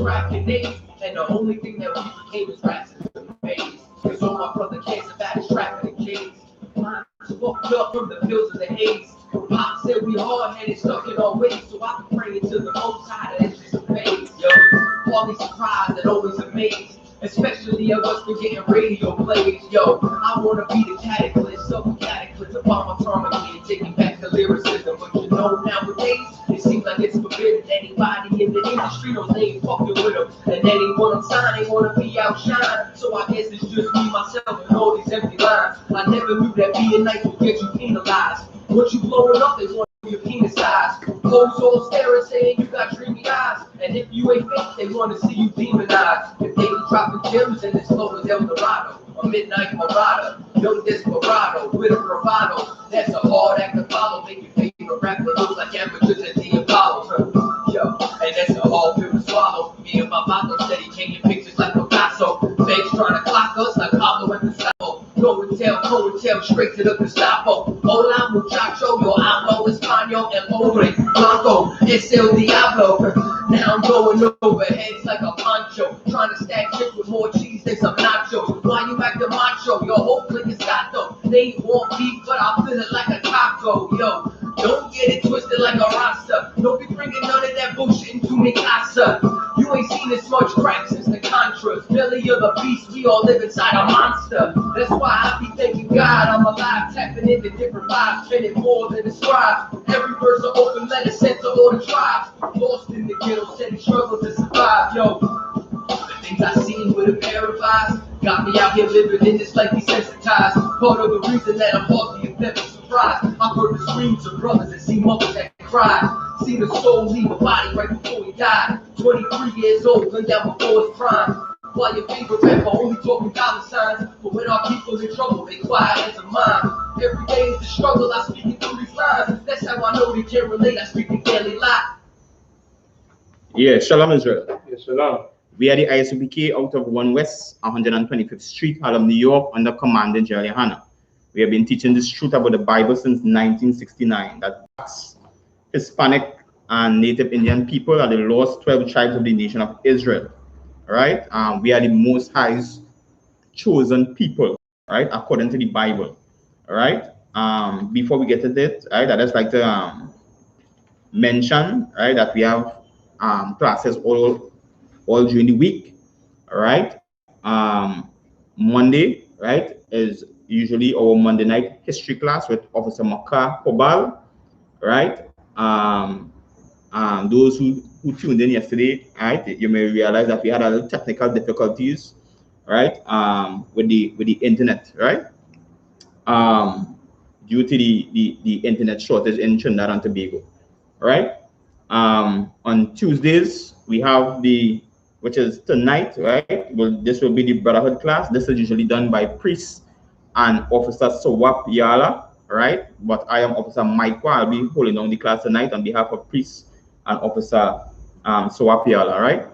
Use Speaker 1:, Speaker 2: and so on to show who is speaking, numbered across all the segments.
Speaker 1: tracking names, and the only thing that we became is rats in the face. Cause all my brother cares about is trapping the kids. Minds fucked up from the pills of the haze. Pop said we hard-headed, stuck in our ways, so I can pray into the most high that it's just a phase, yo. Always surprised and always amazed, especially of us for getting radio plays, yo. I wanna be the cataclysm of the cataclysm about my trauma and taking back the lyricism, but you know nowadays it seems like it's forbidden. Anybody in the industry knows they ain't fucking with them, and anyone I'm signing wanna be outshined. So I guess it's just me, myself, and all these empty lines. I never knew that being nice would get you penalized. Once you blowing up, they want your penis size. Hoes all staring, saying you got dreamy eyes, and if you ain't fake, they want to see you demonized. If they be dropping gems in this slow as El Dorado, a midnight marauder, young desperado with a bravado. That's a hard act to follow. Make your favorite rapper look like amateurs at the Apollo. Yo, and that's a hard pill to swallow. Me and my mother steady painting pictures like Picasso. Fakes trying to clock us like Pablo and Gustavo. Go and tell, straight to the Gestapo. Hola muchacho, yo hablo español, el pobre blanco, es el diablo. Now I'm going over heads like a poncho, trying to stack chips with more cheese than some nachos. Why you acting macho? Your whole clique is gato. They ain't want beef, but I feel it like a taco, yo. Don't get it twisted like a rasta. Don't be bringing none of that bullshit into mi casa. You ain't seen this much crack since the Contras. Belly of the beast, we all live inside a monster. That's why I be thanking God I'm alive, tapping into different vibes, spinning more than a scribe. Every verse an open letter sent to all the tribes. Lost in the ghetto, said he struggled to survive, yo. The things I seen with a pair of eyes got me out here living in this life desensitized. Part of the reason that I'm hardly never surprised. I've heard the screams of brothers and seen mothers that cried. Seen a soul leave a body right before he died. 23 years old, went down before his prime. While your favorite rapper only talking dollar signs, but when our people in trouble, they quiet as a mime. Every day is the struggle, I speak it through these lines. That's how I know they can relate, I speak the daily lie.
Speaker 2: Yeah, Shalom Israel.
Speaker 3: Yes, Shalom.
Speaker 2: We are the I.S.U.P.K out of 1 West, 125th Street, Harlem, New York, under Commander GEN.YAHANNA. We have been teaching this truth about the Bible since 1969, that Hispanic and Native Indian people are the lost 12 tribes of the nation of Israel. Right? We are the Most High's chosen people, right? According to the Bible. All right. Before we get to that, right, I'd just like to mention, right, that we have classes all during the week. All right. Monday, right, is usually our Monday night history class with Officer Maka Pobal, right? Those who tuned in yesterday, right, you may realize that we had a little technical difficulties, right, with the internet, right, due to the internet shortage in Trinidad and Tobago, right. On Tuesdays we have which is tonight, right. Well, this will be the brotherhood class. This is usually done by priests and Officer Sowap Yala, right, but I am Officer Michael. I'll be holding on the class tonight on behalf of priests and Officer Sowap Yala, right.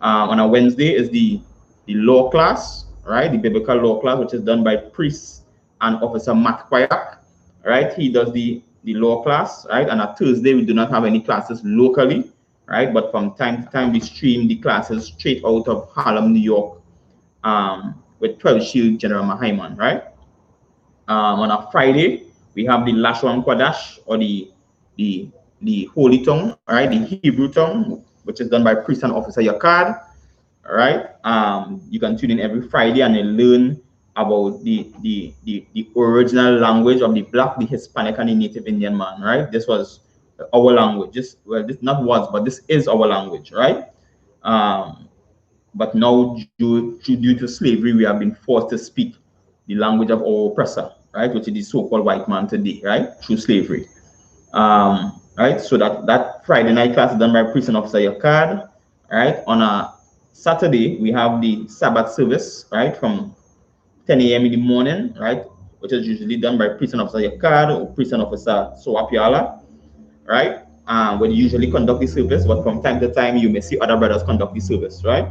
Speaker 2: On a Wednesday is the law class, right, the biblical law class, which is done by priests and Officer Matt Kwayak, right. He does the law class, right. And on Thursday we do not have any classes locally, right, but from time to time we stream the classes straight out of Harlem, New York, with 12 Shield General Mahaiman, right. On a Friday we have the Lashon Kodash, or the Holy Tongue, right, the Hebrew tongue, which is done by priest and Officer Yakad, right. You can tune in every Friday and you learn about the original language of the Black, the Hispanic, and the Native Indian man, right. This was our language. This not was, but this is our language, right. But now due to slavery, we have been forced to speak the language of our oppressor, right, which is the so-called white man today, right, through slavery. Right, so that Friday night class is done by priest and Officer Yakad, right. On a Saturday we have the Sabbath service, right, from 10 a.m. in the morning, right, which is usually done by priest and Officer Yakad or priest and Officer Sowap Yala, right. We usually conduct the service, but from time to time you may see other brothers conduct the service, right.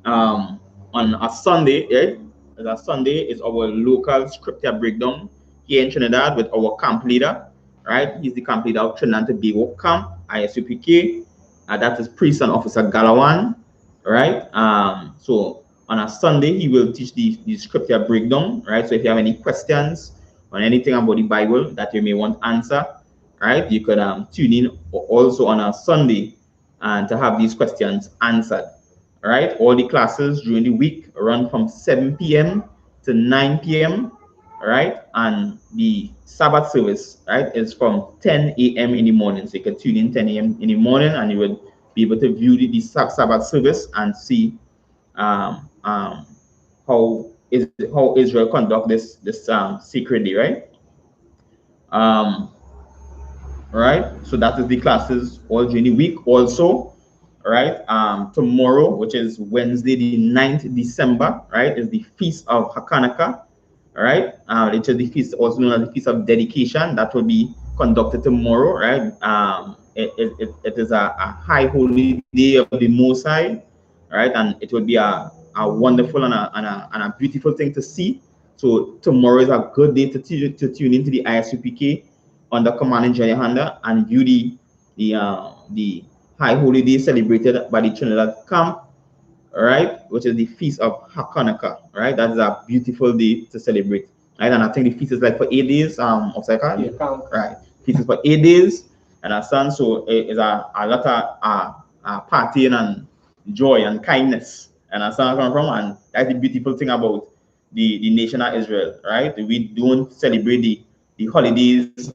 Speaker 2: On a Sunday, right, Sunday is our local scripture breakdown here in Trinidad with our camp leader, right. He's the camp leader of Trinidad and Tobago camp, I.S.U.P.K, that is Priest and Officer Galawan, right? So on a Sunday, he will teach the scripture breakdown, right? So if you have any questions on anything about the Bible that you may want answer, right, you could tune in also on a Sunday and to have these questions answered, right? All the classes during the week run from 7 p.m. to 9 p.m., right? And the Sabbath service, right, is from 10 a.m. in the morning. So you can tune in 10 a.m. in the morning and you will be able to view the Sabbath service and see how Israel conduct this sacred day, right? Right. So that is the classes all during the week. Also, right. Tomorrow, which is Wednesday, the 9th December, right, is the Feast of Hanukkah, right? Which is the feast also known as the Feast of Dedication. That will be conducted tomorrow, right? It is a high holy day of the Most High, right? And it will be a wonderful and a beautiful thing to see. So tomorrow is a good day to tune into the I.S.U.P.K. under command GEN.YAHANNA and view the high holy day celebrated by the Trinidad camp, right, which is the Feast of Hanukkah, right? That is a beautiful day to celebrate, right? And I think the feast is like for 8 days, right? Feast is for 8 days, and a son, so it is a lot of partying and joy and kindness, and a son come from, and that's the beautiful thing about the nation of Israel, right? We don't celebrate the holidays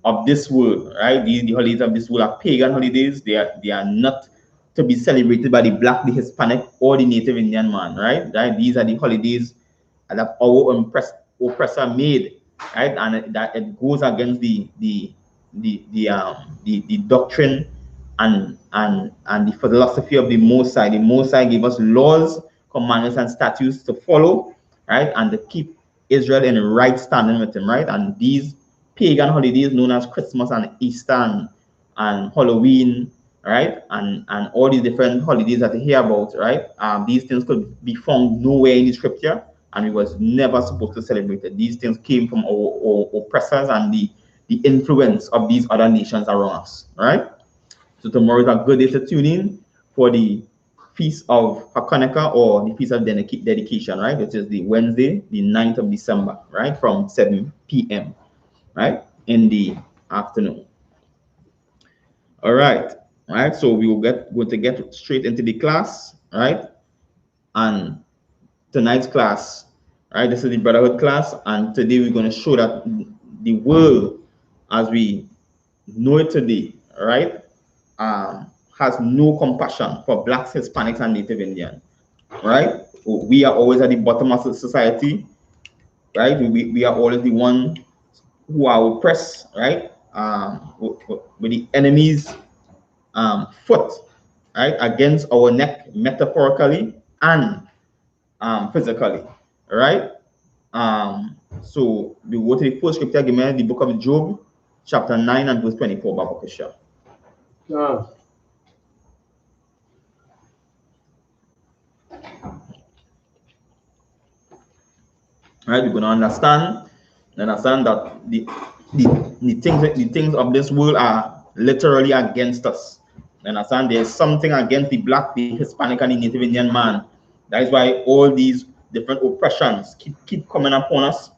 Speaker 2: of this world, right? The holidays of this world are pagan holidays. They are not to be celebrated by the Black, the Hispanic, or the Native Indian man, right? These are the holidays that our oppressor made, right? And that it goes against the doctrine and the philosophy of the Most High. The Most High gave us laws, commandments, and statutes to follow, right? And to keep Israel in right standing with Him, right? And these pagan holidays known as Christmas and Easter and Halloween, right? And all these different holidays that you hear about, right? These things could be found nowhere in the scripture, and we was never supposed to celebrate it. These things came from our oppressors and the influence of these other nations around us, right? So tomorrow is a good day to tune in for the Feast of Hanukkah or the Feast of Dedication, right? Which is the Wednesday, the 9th of December, right? From 7 p.m., right? In the afternoon. All right. So we will going to get straight into the class, right? And tonight's class, right? This is the brotherhood class, and today we're going to show that the world, as we know it today, right, has no compassion for Blacks, Hispanics, and Native Indian, right? We are always at the bottom of the society, right? We are always the one who are oppressed, right? With the enemy's foot, right, against our neck, metaphorically and physically, right? So we go to the first scripture, given the book of Job, chapter 9 and verse 24, Baba Kusha. Right, we're going to understand that the things of this world are literally against us. Understand there's something against the Black, the Hispanic, and the Native Indian man. That is why all these different oppressions keep coming upon us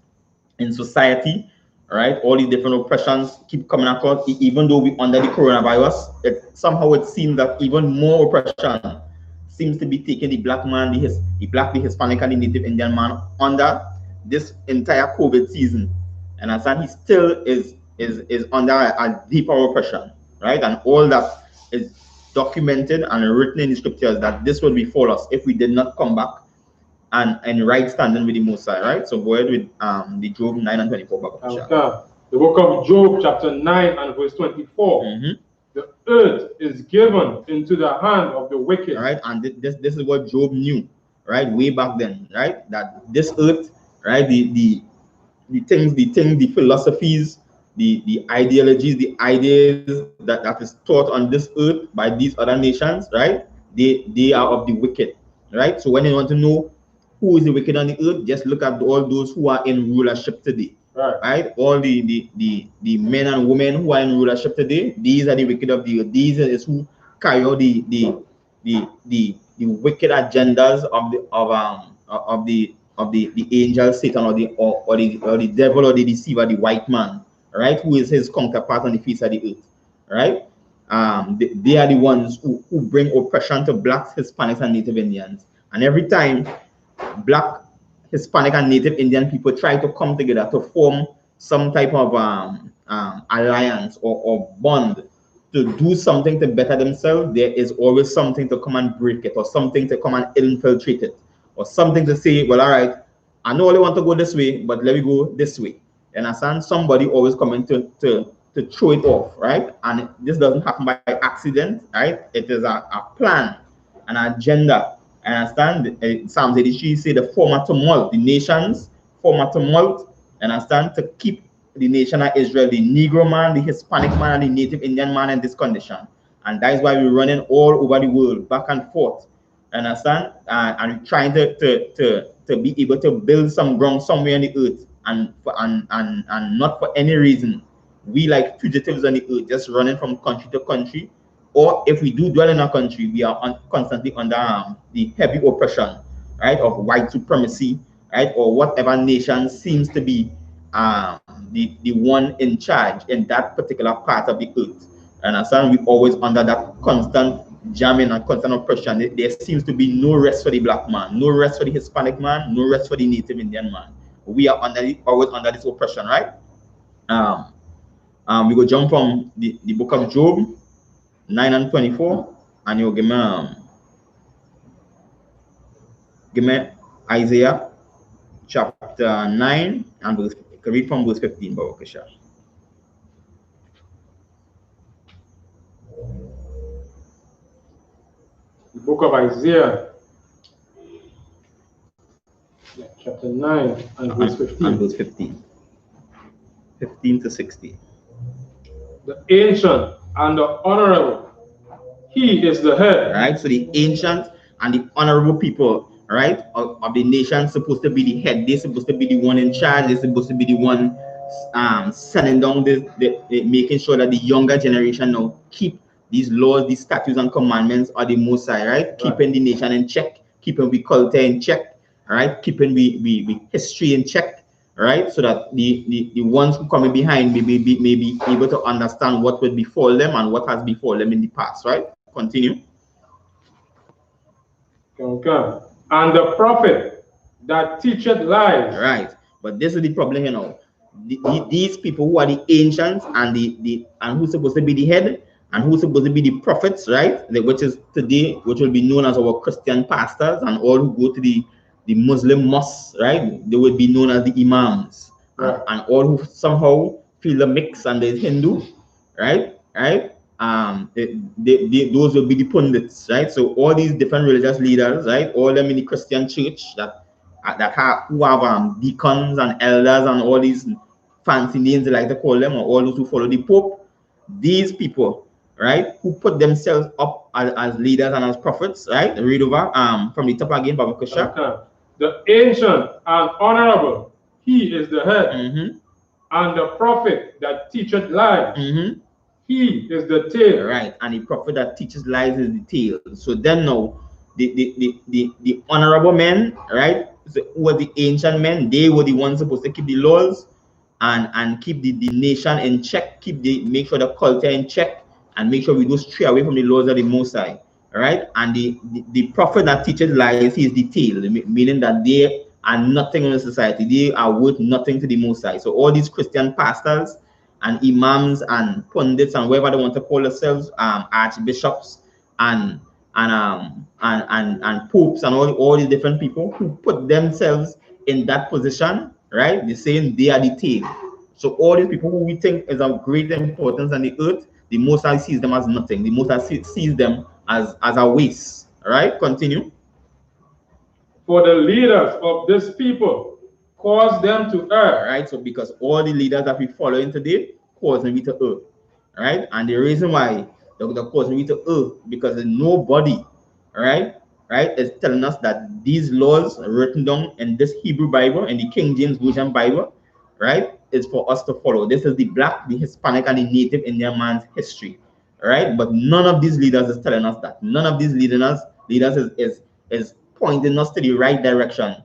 Speaker 2: in society, right? All these different oppressions keep coming across, even though we under the coronavirus, somehow it seems that even more oppression seems to be taking the Black man, the Black, the Hispanic, and the Native Indian man under this entire COVID season. And as he still is under a deeper oppression, right? And all that is documented and written in the scriptures that this will befall us if we did not come back and right standing with the Most High, right? So go ahead with the Job 9 and 24.
Speaker 3: Okay. The book of Job, chapter 9 and verse 24. The earth is given into the hand of the wicked.
Speaker 2: Right, and this is what Job knew, right, way back then, right? That this earth, right, the things, the philosophies, the ideologies, the ideas that is taught on this earth by these other nations, right? They are of the wicked, right? So when you want to know who is the wicked on the earth, just look at all those who are in rulership today. Right? All the men and women who are in rulership today, these are the wicked of the earth. These is who carry out the wicked agendas of the angel Satan or the devil or the deceiver, the white man, right, who is his counterpart on the face of the earth, right? They are the ones who bring oppression to blacks, Hispanics, and Native Indians. And every time black, Hispanic, and Native Indian people try to come together to form some type of alliance or bond to do something to better themselves, there is always something to come and break it, or something to come and infiltrate it, or something to say, well, all right, I know I want to go this way, but let me go this way. You understand? Somebody always coming to throw it off, right? And this doesn't happen by accident, right? It is a plan, an agenda. I understand? Psalms 83 say the former tumult, the nations form a tumult, and understand, to keep the nation of Israel, the Negro man, the Hispanic man, and the Native Indian man in this condition. And that is why we're running all over the world, back and forth, understand? And trying to be able to build some ground somewhere on the earth, and not for any reason. We like fugitives on the earth, just running from country to country. Or if we do dwell in a country, we are constantly under the heavy oppression, right, of white supremacy, right, or whatever nation seems to be the one in charge in that particular part of the earth. And understand, we always under that constant jamming and constant oppression. There seems to be no rest for the black man, no rest for the Hispanic man, no rest for the Native Indian man. We are always under this oppression, right? We go jump from the book of Job 9 and 24, and you'll give me Isaiah chapter 9 and verse, read from verse 15, Barakasha.
Speaker 3: The book of Isaiah, chapter 9 and verse 15.
Speaker 2: And verse 15. 15 to 16.
Speaker 3: The ancient and the honorable, he is the head.
Speaker 2: Right, so the ancient and the honorable people, right, of the nation supposed to be the head. They're supposed to be the one in charge. They're supposed to be the one sending down making sure that the younger generation now keep these laws, these statutes and commandments of the Most High, right? Keeping the nation in check, keeping the culture in check, right? Keeping the history in check, right? So that the ones who coming behind may be able to understand what will befall them and what has befall them in the past, right? Continue.
Speaker 3: Okay. And the prophet that teacheth lies.
Speaker 2: Right. But this is the problem, you know. These people who are the ancients and who's supposed to be the head and who's supposed to be the prophets, right? Which is today, which will be known as our Christian pastors, and all who go to the Muslim mosques, right? They will be known as the imams, right? And all who somehow feel the mix and the Hindu, right? Those will be the pundits, right? So all these different religious leaders, right? All them in the Christian church who have deacons and elders and all these fancy names they like to call them, or all those who follow the Pope. These people, right, who put themselves up as leaders and as prophets, right? Read over from the top again, Baba Kusha.
Speaker 3: Okay. The ancient and honorable, he is the head, and the prophet that teacheth lies, he is the tail.
Speaker 2: Right, and the prophet that teaches lies is the tail. So then now, the honorable men, right, so who were the ancient men, they were the ones supposed to keep the laws and keep the nation in check, make sure the culture in check, and make sure we don't stray away from the laws of the Most High, right? And the prophet that teaches lies, he is the tail, meaning that they are nothing in the society. They are worth nothing to the Most High. So all these Christian pastors and imams and pundits and whatever they want to call themselves, archbishops and popes and all these different people who put themselves in that position, right? They're saying they are the tail. So all these people who we think is of great importance on the earth, the Most High sees them as nothing. The Most High sees them as a waste. Right? Continue.
Speaker 3: For the leaders of this people cause them to err.
Speaker 2: Right? So because all the leaders that we following today cause them to err. Right? And the reason why they're causing me to err, because nobody, right, is telling us that these laws written down in this Hebrew Bible, in the King James Version Bible, right, is for us to follow. This is the black, the Hispanic, and the Native Indian man's history, right? But none of these leaders is telling us that. None of these leaders is pointing us to the right direction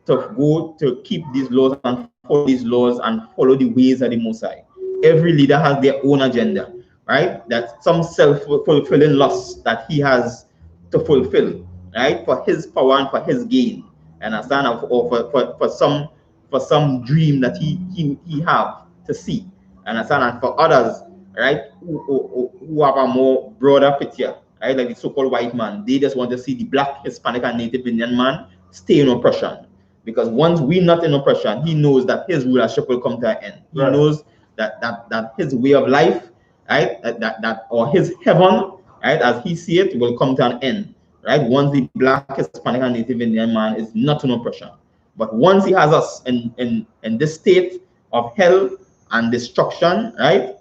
Speaker 2: to go to keep these laws and follow these laws and follow the ways of the Most High. Every leader has their own agenda, right? That's some self-fulfilling lust that he has to fulfill, right? For his power and for his gain, and understand, or for some dream that he have to see, and understand, and for others, right, who have a more broader picture, right, like the so-called white man, they just want to see the Black, Hispanic, and Native Indian man stay in oppression. Because once we're not in oppression, he knows that his rulership will come to an end. He knows that his way of life, right, that or his heaven, right, as he see it, will come to an end, right? Once the Black, Hispanic, and Native Indian man is not in oppression. But once he has us in this state of hell and destruction, right,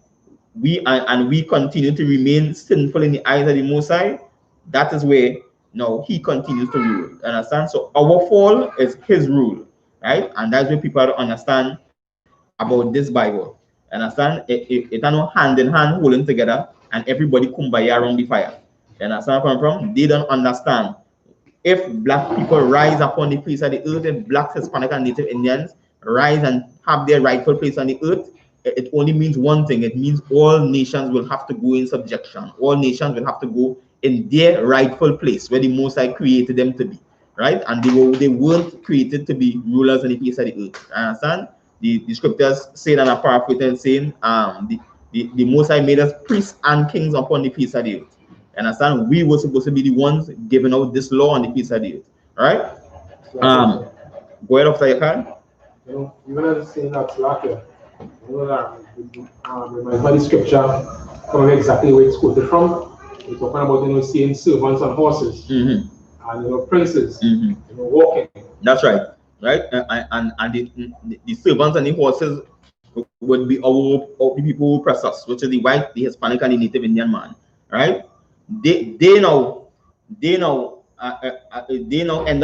Speaker 2: we continue to remain sinful in the eyes of the Most High, that is where now he continues to rule. Understand? So our fall is his rule, right? And that's where people understand about this Bible. Understand? It are no hand in hand holding together and everybody kumbaya around the fire. Understand where I'm from? They don't understand. If Black people rise upon the face of the earth, if Blacks, Hispanic, and Native Indians rise and have their rightful place on the earth, it only means one thing. It means all nations will have to go in subjection. All nations will have to go in their rightful place where the Most High created them to be, right? And they weren't created to be rulers on the face of the earth. Understand? The scriptures say that, a paraphrase saying, the Most High made us priests and kings upon the face of the earth. Understand? We were supposed to be the ones giving out this law on the face of the earth. All right? Go ahead after your card.
Speaker 3: You know, even as saying that's like you know that the scripture from exactly where it's quoted from. We're talking about, you know, seeing servants on horses and, you know, princes, you know, walking.
Speaker 2: That's right, right? And the servants and the horses would be the people who oppress us, which is the white, the Hispanic, and the Native Indian man, right? They now end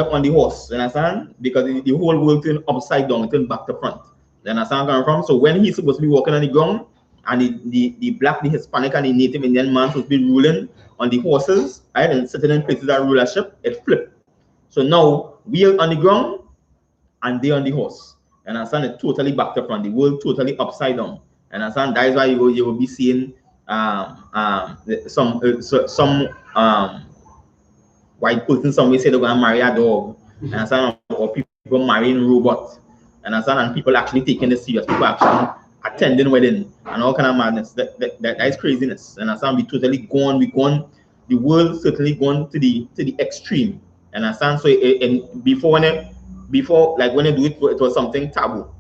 Speaker 2: up on the horse, you understand? Because the whole world turned upside down, turned back to front. You understand where I'm from? So when he's supposed to be walking on the ground, and the Black, the Hispanic, and the Native Indian man supposed to be ruling on the horses, right, and sitting in places of rulership, it flipped. So now we are on the ground, and they on the horse. And understand, it totally back to front. The world totally upside down. And understand, that is why you will be seeing some white person somewhere say they're gonna marry a dog, and understand, or people marrying robots, and understand, and people actually taking this serious, people actually attending wedding and all kind of madness. That is craziness. And understand, we totally gone, the world certainly gone to the extreme. And understand, so before like when they do it, it was something taboo.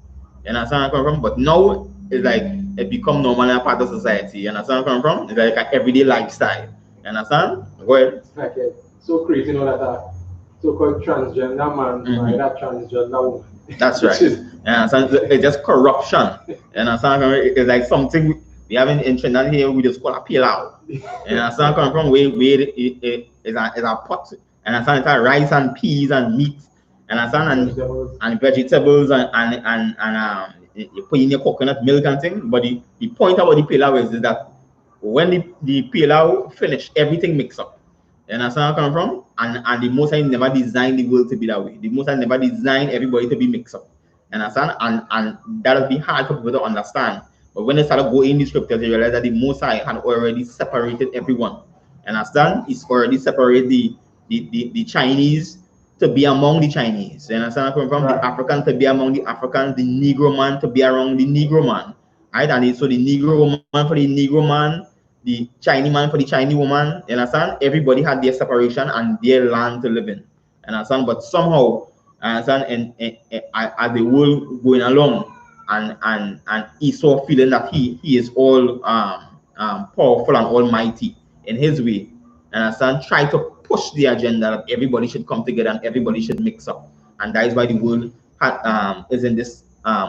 Speaker 2: And understand where I'm from? But now it's like it become normal and a part of society. And understand where I'm from? It's like an everyday lifestyle. You understand? Go ahead.
Speaker 3: Okay. So crazy, you know, that a so-called transgender man married a transgender woman.
Speaker 2: That's right. And it's just corruption. And it's like something we have in Trinidad here, we just call a pilau. And understand where I'm from? Where it's a pot. And understand, it's rice and peas and meat. And vegetables and you put in your coconut milk and thing. But the point about the pilau is that when the pilau finish, everything mix up. You understand where I'm from? And the Most High never designed the world to be that way. The Most High never designed everybody to be mixed up. You understand? And that'll be hard for people to understand. But when they start to go in the scriptures, they realize that the Most High had already separated everyone. You understand? He's already separated the Chinese to be among the Chinese. You understand where I'm from? Right. The African to be among the Africans, the Negro man to be around the Negro man. Right? And so the Negro woman for the Negro man, the Chinese man for the Chinese woman. You understand? Everybody had their separation and their land to live in. You understand? But somehow, understand, and as the world going along, and Esau feeling that he is all powerful and almighty in his way, and understand, try to push the agenda that everybody should come together and everybody should mix up, and that is why the world is in this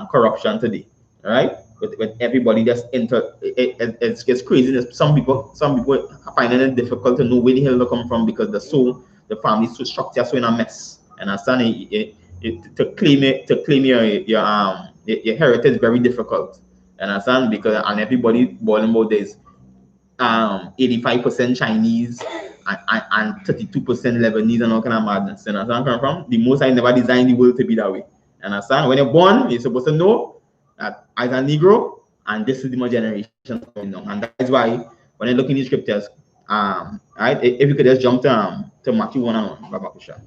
Speaker 2: corruption today, right? With everybody just it's crazy. Some people are finding it difficult to know where the hell they come from because the family so structure so in a mess. And understand, to claim your heritage is very difficult. And understand, because and everybody boiling about this. 85% Chinese and 32% Lebanese and all kind of madness. You understand where I'm from? The Most High never designed the world to be that way. You understand? When you're born, you're supposed to know that as a Negro, and this is the more generation coming on. And that is why when you look in the scriptures, right, if you could just jump to Matthew 1:1, Baba Kusha.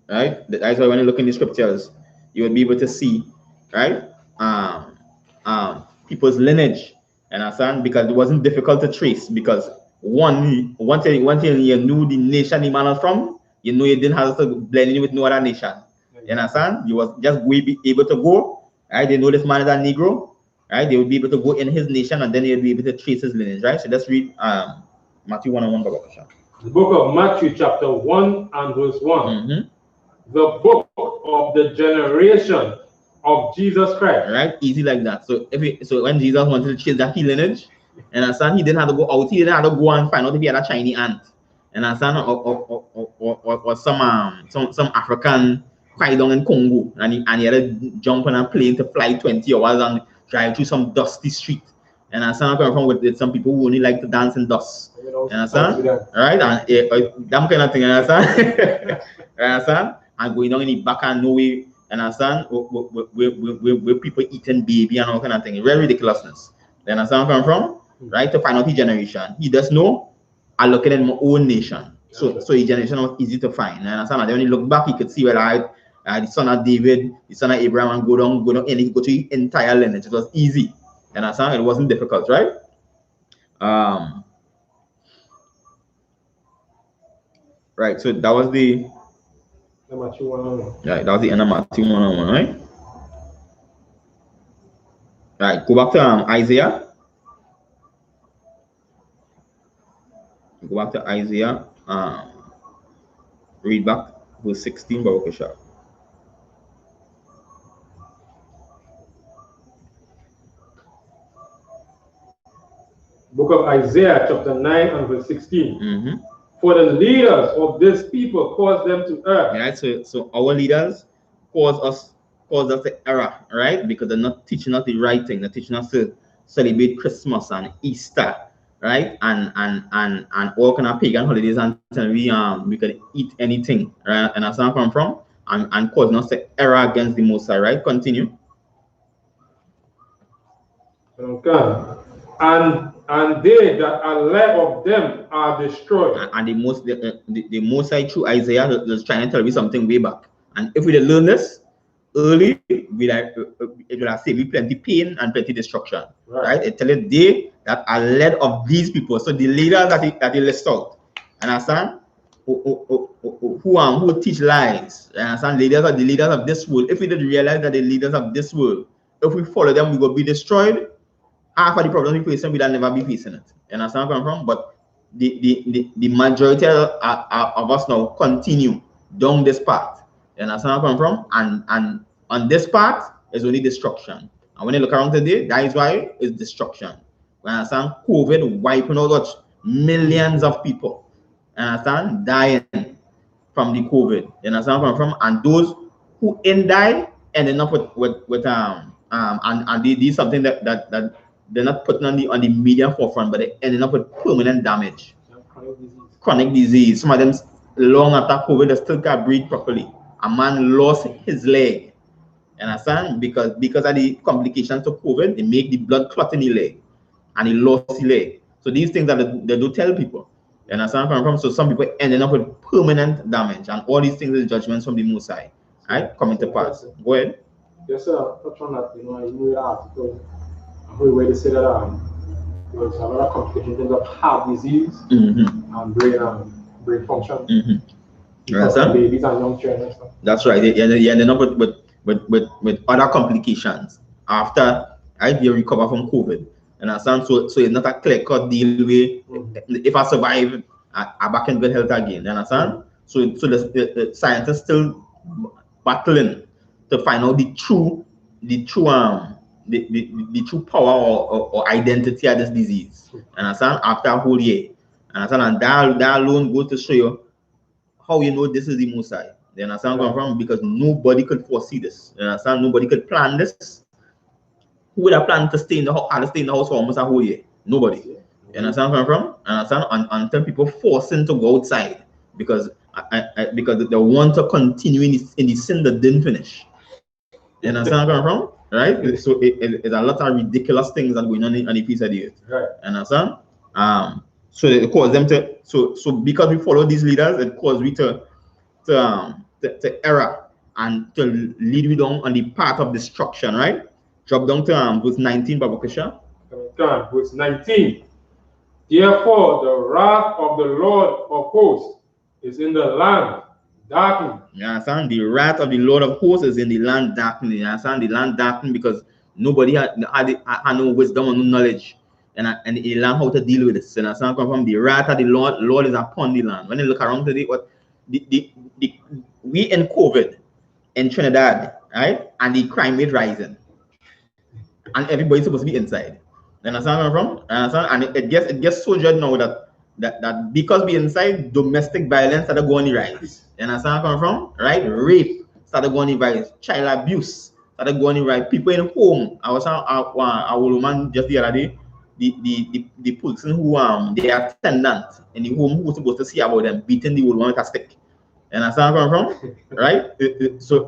Speaker 2: Right? That's why when you look in the scriptures, you will be able to see, right, people's lineage. And understand? Because it wasn't difficult to trace. Because one thing you knew the nation the man was from, you know you didn't have to blend in with no other nation. You understand? You was just be able to go, right? They know this man is a Negro, right? They would be able to go in his nation and then they'll be able to trace his lineage, right? So let's read Matthew 1:1.
Speaker 3: The book of Matthew, chapter 1 and verse 1. The book of the generation of Jesus Christ.
Speaker 2: Right? Easy like that. So so when Jesus wanted to chase that lineage, and understand, he didn't have to go out, he didn't have to go and find out if he had a Chinese aunt. And understand, or some African quite down in Congo, and he had to jump on a plane to fly 20 hours and drive through some dusty street. And understand, I'm from with some people who only like to dance in dust. You understand? Right? And that kind of thing, you understand? Understand? And going down in the back and nowhere, and understand, where people eating baby and all kind of thing. Very ridiculousness. You understand where I'm from? Right? To find out his generation. He does know, I look at my own nation. So his generation was easy to find. You understand? And then when you look back, you could see where the son of David, the son of Abraham, and go down, and he go to the entire lineage. It was easy. You understand? It wasn't difficult, right? Right, so that was the right, that was the end of Matthew 1:1, right? Right, go back to Isaiah. Go back to Isaiah. Read back verse 16, Baruch.
Speaker 3: Book of Isaiah, chapter 9 and verse 16. For the leaders of this people cause them to err.
Speaker 2: Right, so our leaders cause us to error, right? Because they're not teaching us the right thing. They're teaching us to celebrate Christmas and Easter, right? And all kind of pagan holidays until we can eat anything, right? And that's where I come from, and causing us to error against the Most High, right? Continue.
Speaker 3: Okay. And they that are led of them are destroyed.
Speaker 2: And the Most High through Isaiah was trying to tell me something way back. And if we did learn this early, it will have saved plenty pain and plenty destruction. Right? It tells they that are led of these people. So the leaders that he lists out. Understand? Who teach lies. Understand? Leaders are the leaders of this world. If we did realize that the leaders of this world, if we follow them, we will be destroyed. Half of the problems we face, we will never be facing it. You understand where I'm from? But the majority of us now continue down this path. You understand where I'm from? And on this path is only destruction. And when you look around today, that is why it's destruction. You understand? COVID wiping out millions of people. You understand? Dying from the COVID. You understand where I'm from? And those who ain't die ending up with and they do something that they're not putting on the media forefront, but they're ending up with permanent damage. Chronic disease. Some of them long after COVID, they still can't breathe properly. A man lost his leg. You understand? Because of the complications of COVID, they make the blood clot in the leg. And he lost his leg. So these things that they do tell people. You understand where I'm from? So some people ending up with permanent damage. And all these things is judgments from the Most High. Right? Coming to pass. Go ahead.
Speaker 3: Yes, sir. Touch on that, I read the article where they say that there's a lot of complications in terms of heart disease and brain function. Babies and young children and stuff.
Speaker 2: That's right. They ended up with other complications after you recover from COVID. And understand? So it's not a clear-cut deal with if I survive, I back in good health again. You understand? So the scientists still battling to find out the true power or identity of this disease. Understand? After a whole year. Understand? And that alone goes to show you how you know this is the Most High. You understand where I'm from? Because nobody could foresee this. You understand? Nobody could plan this. who would have planned to stay in the house, had to stay in the house for almost a whole year? Nobody. You understand where I'm from? Understand? Until people forcing to go outside because they want to continue in the sin that didn't finish. You understand where I'm from? Right? So it's a lot of ridiculous things that are going on the piece of the earth.
Speaker 3: Right.
Speaker 2: Understand? So it caused them to so because we follow these leaders, it caused we to error and to lead we down on the path of destruction, right? Drop down to verse 19, Baba Kusha.
Speaker 3: Verse 19. Therefore, the wrath of the Lord of hosts is in the land darkened.
Speaker 2: You understand? The wrath of the Lord of hosts is in the land darkened. You understand? The land darkened because nobody had no wisdom or no knowledge. And he learned how to deal with this. And understand? Come from the wrath of the Lord is upon the land. When you look around today, we in COVID in Trinidad, right? And the crime rate rising. And everybody's supposed to be inside. You understand where I'm from? And it gets so judged now that because we inside, domestic violence started going the rise. You understand where I'm from? Right? Rape started going the rise. Child abuse started going the rise. People in home. I was a woman just the other day. The person who the attendant in the home who was supposed to see about them beating the old woman with a stick. You understand where I'm from? Right? So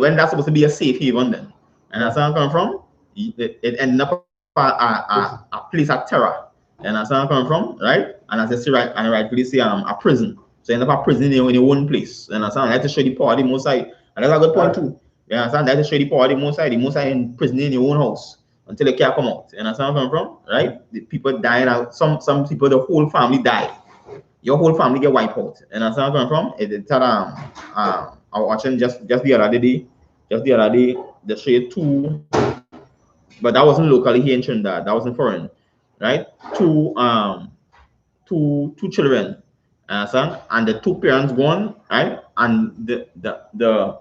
Speaker 2: when that's supposed to be a safe haven then. And that's where I'm coming from. It ended up a place of terror. And that's where I'm coming from, right? And as I say, right, and rightfully say a prison. So you end up a prison in your own place. And that's why I like to show the power of the Most High. And that's a good point too. You understand? I like to show the power of the Most High. The Most High in prison in your own house until they can't come out. And that's where I'm coming from, right? The people dying out. Some people, the whole family died. Your whole family get wiped out. And that's where I'm coming from. It's I was watching just the other day. They showed two, but that wasn't locally here in Trinidad. That wasn't foreign, right? Two children, and the two parents gone, right? And the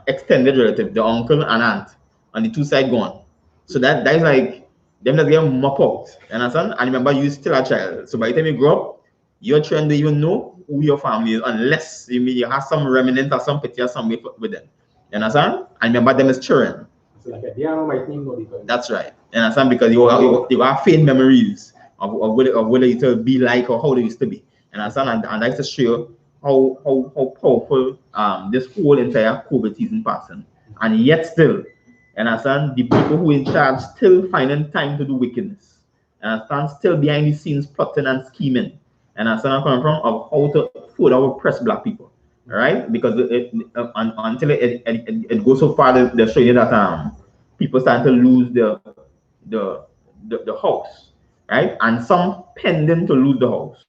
Speaker 2: extended relative, the uncle and aunt, on the two side gone. So that is like them that get mop out, understand? And remember, you still a child. So by the time you grow up, your children don't even know who your family is unless you have some remnant or some picture somewhere with them. You understand? And remember them as children.
Speaker 3: So like a
Speaker 2: that's right. You understand? Because you have faint memories of what it used to be like or how they used to be. You understand? And that's to show how powerful this whole entire COVID season passing. And yet still, you understand, the people who in charge still finding time to do wickedness. You understand? Still behind the scenes plotting and scheming. And that's where I'm coming from, of how to further oppress black people, right? Because until it goes so far, they're showing you that people start to lose the house, right? And some pending to lose the house,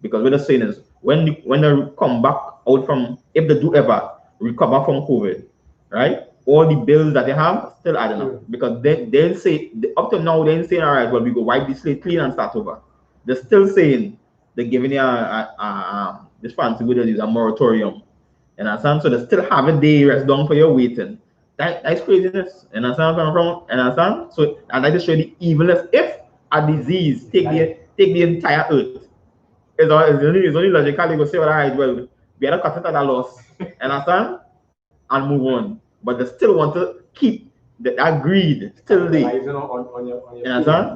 Speaker 2: because what they're saying is when they come back out from, if they do ever recover from COVID, right? All the bills that they have still adding up, because they'll say up to now they ain't saying all right, well we go wipe the slate clean and start over. They're still saying they're giving you this fancy word is a moratorium. And so they still have a day rest down for your waiting. That's craziness. And so I like to show the evilness. If a disease take the entire earth, it's only logical they go say, all right, well, we had to cut it at a loss, understand? And move on. But they still want to keep that greed still there. And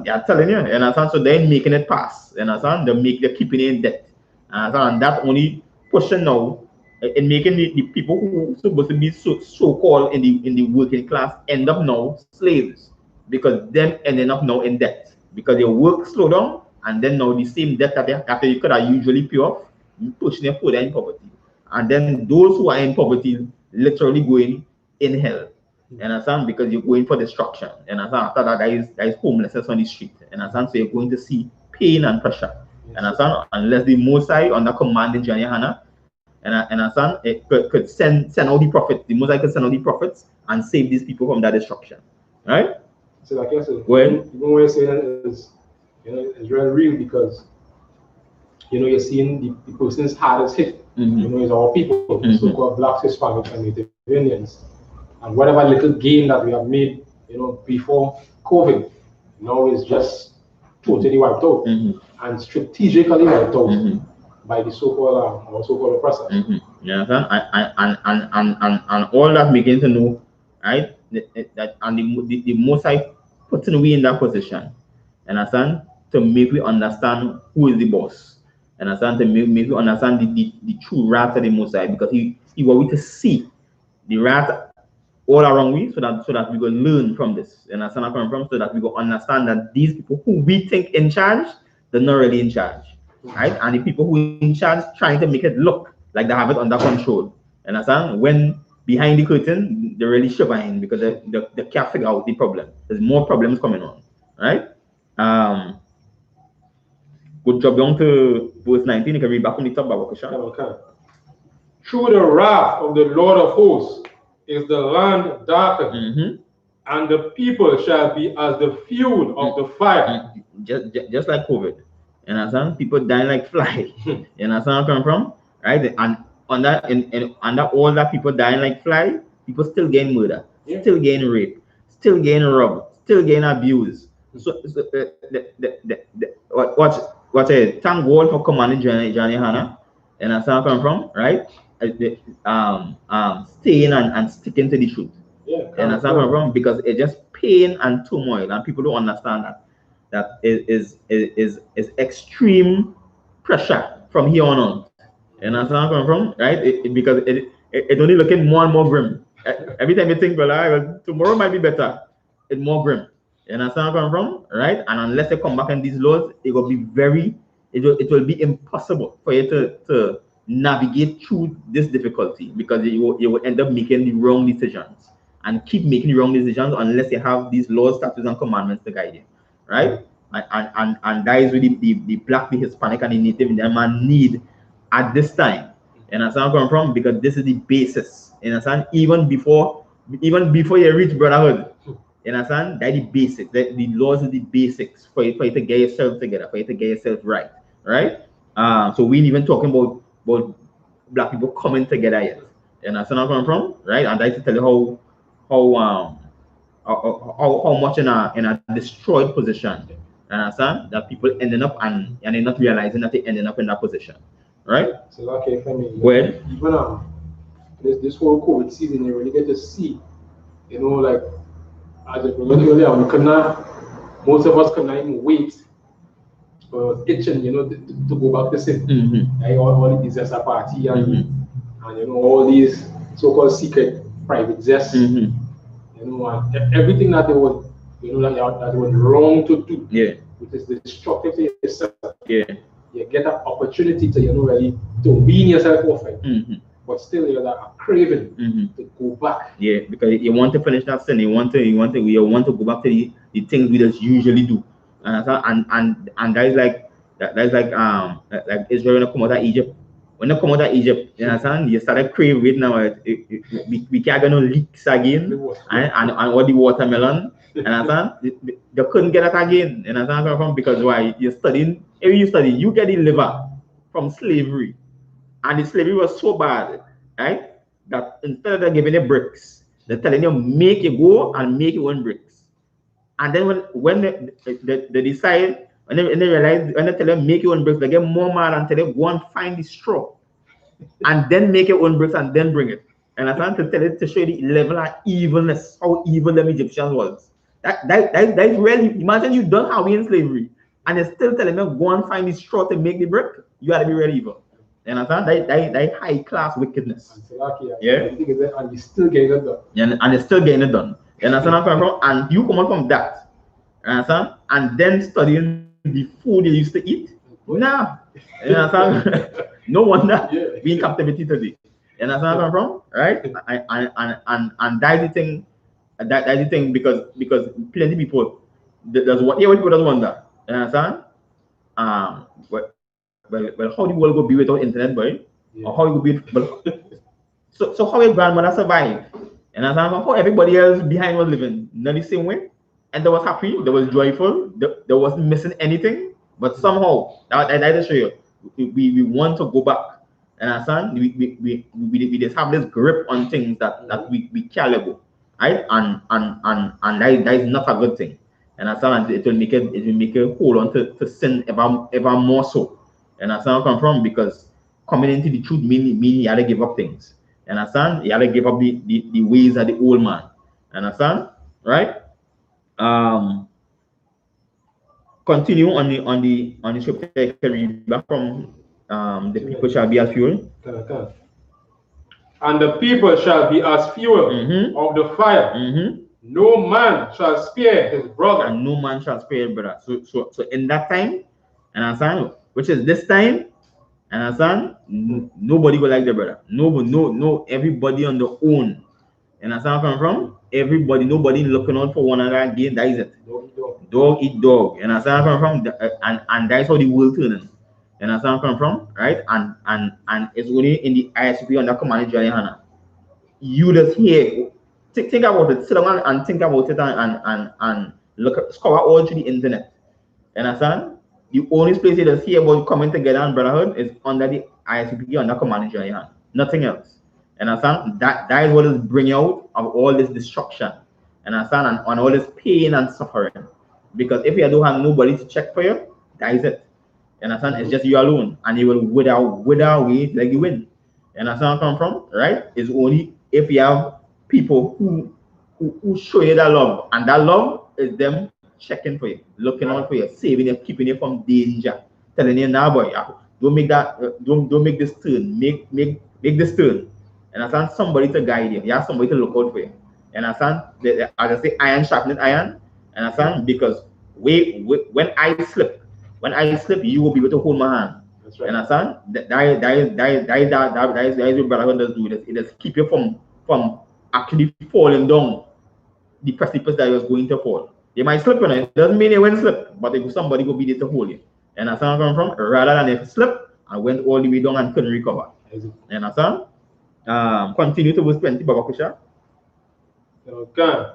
Speaker 2: they're telling you, and so they're making it pass. And they're keeping it in debt. And that only pushing now in making the people who are supposed to be so-called in the working class end up now slaves, because them ending up now in debt because their work slow down, and then now the same debt that you could have usually pay off, pushing them further in poverty. And then those who are in poverty literally going in hell. Because you're going for destruction. After that, there is homelessness on the street. So you're going to see pain and pressure. Unless the Most High under command in GEN.YAHANNA, it could send out the prophets. The Most High could send out the prophets and save these people from that destruction. Right?
Speaker 3: So like I said, even when you say that it's very real, because you're seeing the person's hardest hit. Is our people, so-called blacks, Hispanics, and Native Indians. And whatever little gain that we have made, before COVID, now is just totally wiped out and strategically wiped out by the so-called oppressor.
Speaker 2: Yeah, and all that begin to know, right? the most I putting we in that position, and understand, to make we understand who is the boss, and understand, to make we understand the true wrath of the Most High, because he want we to see the wrath all around we, so that we go learn from this, and understand where I'm from, so that we go understand that these people who we think in charge, they're not really in charge, right? And the people who in charge trying to make it look like they have it under control, and understand, when behind the curtain they're really shivering because they can't figure out the problem. There's more problems coming on, right? Good job down to verse 19. You can read back on the top about Wakasha.
Speaker 3: Okay. Through the wrath of the Lord of hosts is the land darkened, and the people shall be as the fuel of the fire.
Speaker 2: Just like COVID. You understand? People dying like fly. You understand where I come from? Right? And under all that people dying like fly, people still getting murder, still getting rape, still getting robbed, still getting abused. So what thank God for commanding GEN.YAHANNA. And that's where I come from, right? Staying and sticking to the truth. And that's where I come from, because it's just pain and turmoil, and people don't understand that is extreme pressure from here on out. And that's where I come from, right? Because it's only looking more and more grim. Every time you think, well, tomorrow might be better, it's more grim. And that's where I come from, right? And unless they come back in these laws, it will be it will be impossible for you to navigate through this difficulty, because you will end up making the wrong decisions and keep making the wrong decisions unless you have these laws, statutes, and commandments to guide you, right? And that is really the Black, the Hispanic, and the Native Indian man need at this time. And that's where I'm coming from, because this is the basis. You understand? Even before you reach brotherhood, you understand? That the basics. The laws are the basics for you to get yourself together, for you to get yourself right, right? So we ain't even talking about Black people coming together yet. You understand where I'm coming from, right? And I to tell you how much in a destroyed position. You understand? That people ending up and they're not realizing that they're ending up in that position, right?
Speaker 3: So like if I mean,
Speaker 2: Well,
Speaker 3: even this whole COVID season, you really get to see, you know, like as I mentioned earlier, most of us cannot even wait for itching, you know, to go back to sin. Like all the disaster party and you know, all these so-called secret private jets, you know, and everything that they would, you know, that they would wrong to do, which is destructive to yourself. You get an opportunity to, you know, really to wean yourself off it. But still you have a craving to go back.
Speaker 2: Yeah, because you want to finish that sin. You want to go back to the things we just usually do. And that is like Israel when they come out of Egypt. When they come out of Egypt, you understand? You started craving now. We can't get no leaks again, and all the watermelon. You understand? They couldn't get it again. You understand? Because why? You're studying. If you study, you get the liver from slavery. And the slavery was so bad, right? That instead of giving you bricks, they're telling you make you go and make your own bricks. And then when they decide, when they realize, when they tell them make your own bricks, they get more mad and tell them go and find the straw, and then make your own bricks and then bring it. And I want to tell it to show you the level of evilness, how evil them Egyptians was. That's really, imagine you don't have in slavery, and they're still telling them go and find the straw to make the brick. You gotta be really evil. You understand? That high class wickedness.
Speaker 3: Yeah. And you're still getting it done.
Speaker 2: And they're still getting it done. You understand where I'm coming from? And you come out from that. You understand? And then studying the food you used to eat. Nah. You understand? No wonder we in captivity today. You understand where I'm from? Right? And that's the thing. That's the thing, because plenty people there's what people doesn't wonder. You understand? Well, how the world go be without internet, boy? Or how it go be? So how your grandmother survived? And as how everybody else behind was living, not the same way. And they was happy, they was joyful, they wasn't missing anything. But somehow, that show you, we want to go back. And understand? We just have this grip on things that we can't let go, right? And that is not a good thing. And understand? It will make a hold on to sin ever more so. And that's where I come from, because coming into the truth mean you had to give up things. And understand? You had to give up the ways of the old man. Understand? Right? Continue on the scripture. You can read back from the people shall be as fuel.
Speaker 3: And the people shall be as fuel of the fire. No man shall spare his brother.
Speaker 2: And no man shall spare his brother. So in that time, understand, which is this time, understand, nobody will like their brother. No, everybody on their own. And that's where I come from. Everybody, nobody looking out for one another again. That is it. Dog eat dog. And that's where I come from. And that's how the world turning. And that's where I come from, right? And it's only in the I.S.U.P.K under command of GEN.YAHANNA. You just hear, think about it, sit down and think about it and look, scour all through the internet. You understand? The only place you just hear about coming together and brotherhood is under the I.S.U.P.K under command of GEN.YAHANNA. Nothing else. And understand? That is what is bringing out of all this destruction. And understand? And all this pain and suffering. Because if you don't have nobody to check for you, that is it. You understand? It's just you alone. And you will wither away like you win. You understand where I come from? Right? It's only if you have people who show you that love. And that love is them checking for you, looking out for you, saving you, keeping you from danger, telling you, nah boy, don't make that, don't make this turn, make this turn. And understand? Somebody to guide you. You have somebody to look out for you. And understand? As I say, iron sharpened iron. And understand? Because when I slip, you will be able to hold my hand. That's right. And understand? That is what brotherhood does do. It does keep you from actually falling down the precipice that you're going to fall. You might slip on it. It doesn't mean you won't slip, but if somebody will be there to hold you. And that's where I come from. Rather than if you slip, I went all the way down and couldn't recover. You understand? Continue to verse 20, Baba Kusha.
Speaker 3: Okay.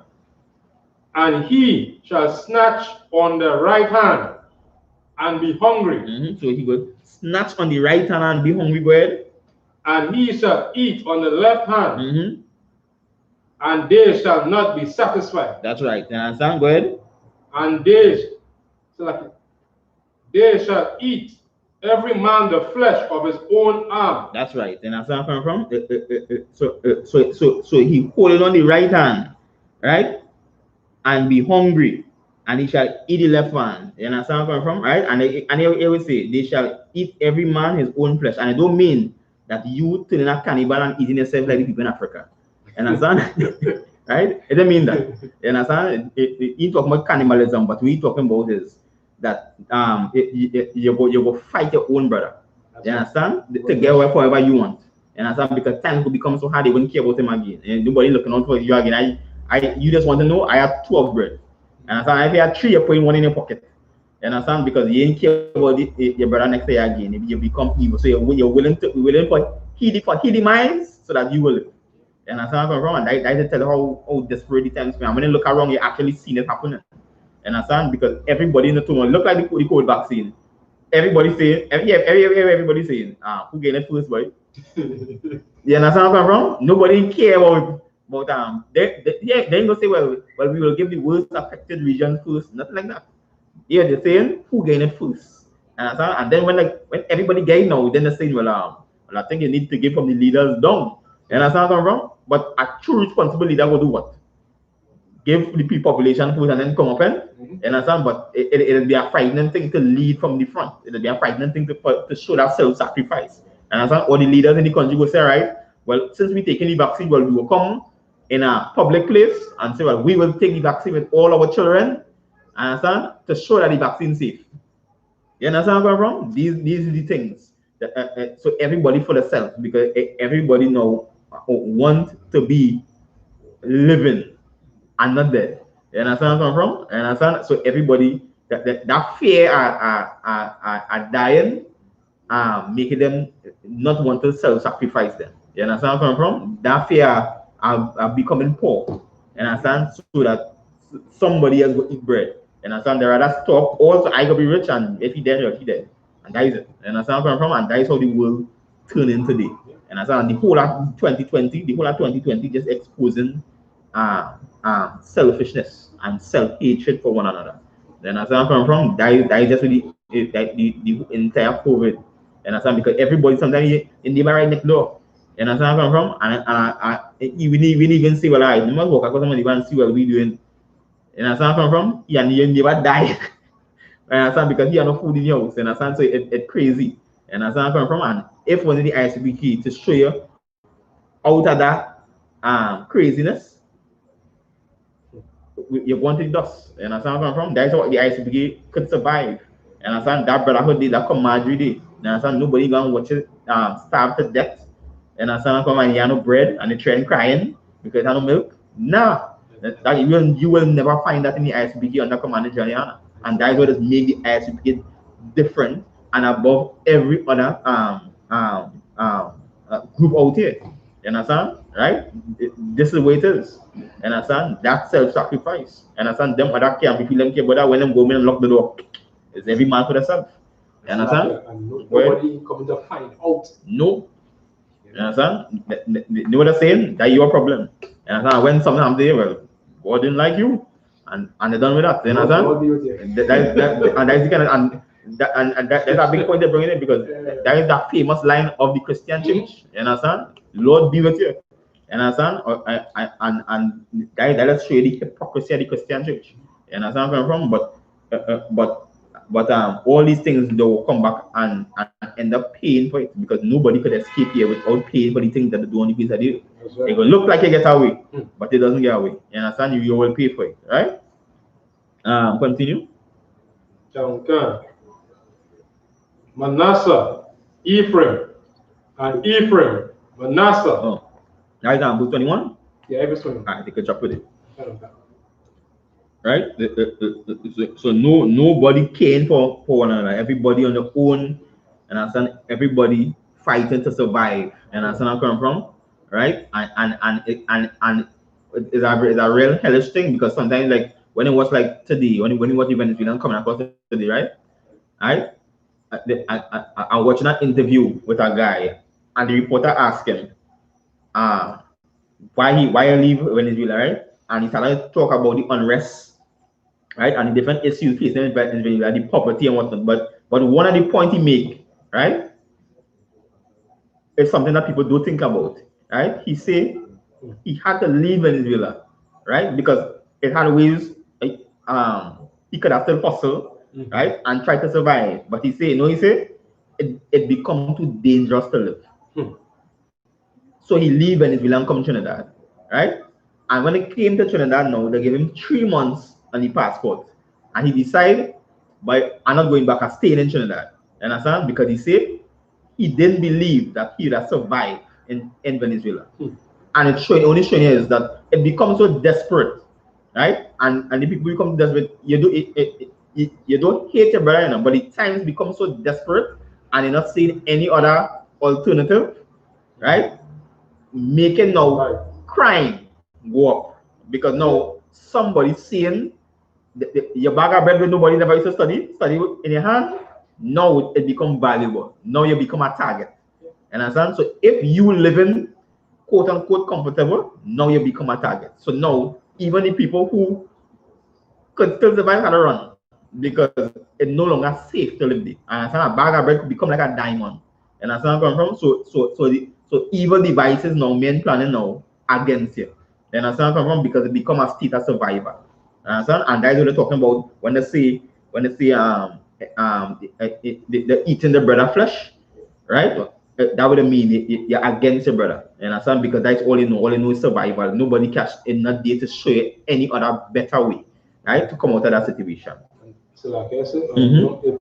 Speaker 3: And he shall snatch on the right hand and be hungry.
Speaker 2: So he will snatch on the right hand and be hungry, go ahead.
Speaker 3: And he shall eat on the left hand. And they shall not be satisfied.
Speaker 2: That's right. You understand? Go ahead.
Speaker 3: And they shall eat every man the flesh of his own arm.
Speaker 2: That's right. And that's where I'm coming from. So he holding on the right hand, right? And be hungry, and he shall eat the left hand. You understand where I'm coming from, right? And he will say, they shall eat every man his own flesh. And I don't mean that you turning a cannibal and eating yourself like the people in Africa. You understand? Right? It doesn't mean that. You understand? You talking about cannibalism, but we talking about is that you go fight your own brother. That's you understand? Right. To get away forever you want. You understand? Because times will become so hard they won't care about him again. And nobody looking out for you again. You just want to know I have 2 of bread. You understand? If you have 3, you're putting 1 in your pocket. You understand? Because you ain't care about your brother next day again. If you become evil, so you're willing for he demise so that you will live. You understand where I'm from? And that tell how desperate the times. When you look around, you actually seen it happening. You understand? Because everybody in the tomb look like the COVID vaccine. Everybody saying, everybody saying, who get it first, boy? You understand where I'm from? Nobody care about they ain't gonna say, well, we will give the worst affected region first. Nothing like that. Yeah, they're saying who gain it first. And then when everybody gain now, then they're saying, well, I think you need to give from the leaders down. You understand where I'm from? But a true responsible leader will do what? Give the population food and then come up and you understand? But it'll be a frightening thing to lead from the front. It'll be a frightening thing to show that self-sacrifice. And understand? All the leaders in the country will say, right, well, since we taking the vaccine, well, we will come in a public place and say, well, we will take the vaccine with all our children, understand, to show that the vaccine is safe. You understand where I'm from? These are the things. That, so everybody for themselves, because everybody now want to be living and not dead. You understand where I'm from? You understand? So everybody, that fear are dying, making them not want to self-sacrifice them. You understand where I'm from? That fear are becoming poor. You understand? So that somebody else will eat bread. You understand? There are that stop. Also, I gotta be rich, and if he dead, he dead. And that is it. You understand where I'm from? And that is how the world turn in today. You understand? The whole of 2020, just exposing selfishness and self-hatred for one another. You understand where I'm from? That is just the entire COVID. You understand? Because everybody sometimes in the right next door. You understand where I'm from? And we didn't even say, well, I must work because somebody and see what we doing. You understand where I'm from? Yeah, and you never die. You understand? Because he had no food in your house. You understand? So it's crazy. You understand where I'm from? And if one of the I.S.U.P.K to show you out of that craziness, you're going to the dust. You understand where I'm from? That's what the I.S.U.P.K could survive. You understand? That brotherhood day, that camaraderie day. You understand? Nobody gonna watch it starve to death. You understand? Come and you have no bread and the train crying because you have no milk. Nah. That you will never find that in the I.S.U.P.K under Commander GEN.YAHANNA. And that is what has made the I.S.U.P.K different and above every other group out here. You understand? Right? This is the way it is. You understand? That's self-sacrifice. You understand? Them other camp, if you don't care about that, when them go in and lock the door, it's every man for themselves. You understand?
Speaker 3: And nobody coming to find out.
Speaker 2: No. You understand? You know what I'm saying? That's your problem. You understand? When something happens there, well, God didn't like you, and they're done with that. You understand? That's the kind of that's a big point they're bringing in because that is that famous line of the Christian church. You understand? Lord be with you. You understand? And that is show the hypocrisy of the Christian church. You understand where I'm from? But all these things they will come back and end up paying for it because nobody could escape here without paying for the things that they do on the piece of deal. It will look like you get away, but it doesn't get away. You understand? You will pay for it, right? Continue.
Speaker 3: Manasseh, Ephraim, and Ephraim, Manasseh.
Speaker 2: Oh, right now, verse 21.
Speaker 3: Yeah, verse 21.
Speaker 2: All right, take a chop with it. Right? So nobody caring for one another. Everybody on their own, and understand everybody fighting to survive. And understand where I'm coming from, right? And it's a real hellish thing because sometimes like when it was like today, when it was Venezuelan coming across today, right? I'm watching an interview with a guy, and the reporter asked him, why he leave Venezuela, right? And he started to talk about the unrest, right, and the different issues facing in Venezuela, the poverty and whatnot. But one of the points he make, right, is something that people do think about, right? He say he had to leave Venezuela, right, because it had ways he could have still hustle, right, and try to survive. But he say it become too dangerous to live. So he leave Venezuela and come to Trinidad, right? And when it came to Trinidad now, they gave him 3 months on the passport. And he decided, I'm not going back, I'm staying in Trinidad. You understand? Because he said he didn't believe that he would have survived in Venezuela. And it's only showing is that it becomes so desperate, right? And the people become desperate. You don't hate your brother, but the times become so desperate and you're not seeing any other alternative, right? Making now crime go up because now somebody saying your bag of bread with nobody never used to study in your hand, now it become valuable. Now you become a target. Understand? So if you living quote unquote comfortable, now you become a target. So now even the people who could still survive had to run because it's no longer safe to live there. Understand? A bag of bread could become like a diamond. Understand where I'm from? So evil devices now men planning now against you. You understand where I'm from? Because it become a state of survivor. Understand? And that's what they're talking about when they say they're eating the bread of flesh, right? That would mean you're against your brother. You understand? Because that's all you know. All you know is survival. Nobody cash in that day to show you any other better way, right, to come out of that situation.
Speaker 3: So like I said, the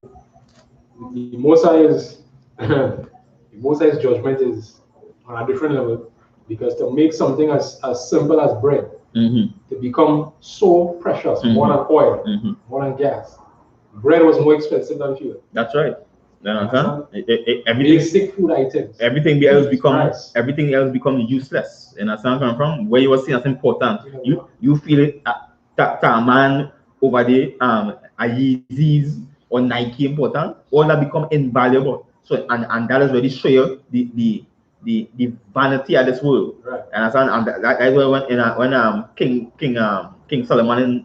Speaker 3: Mosai's judgment is on a different level because to make something as simple as bread to become so precious, more than oil, more than gas. Bread was more expensive than fuel.
Speaker 2: That's right. You understand?
Speaker 3: Basic food items.
Speaker 2: Everything else become useless. You understand where I'm from? Where you were seeing as important. You feel it that a man over there, a Yeezys or Nike important, all that become invaluable. So and that is really show you the vanity of this world.
Speaker 3: Right.
Speaker 2: And that's why when King Solomon in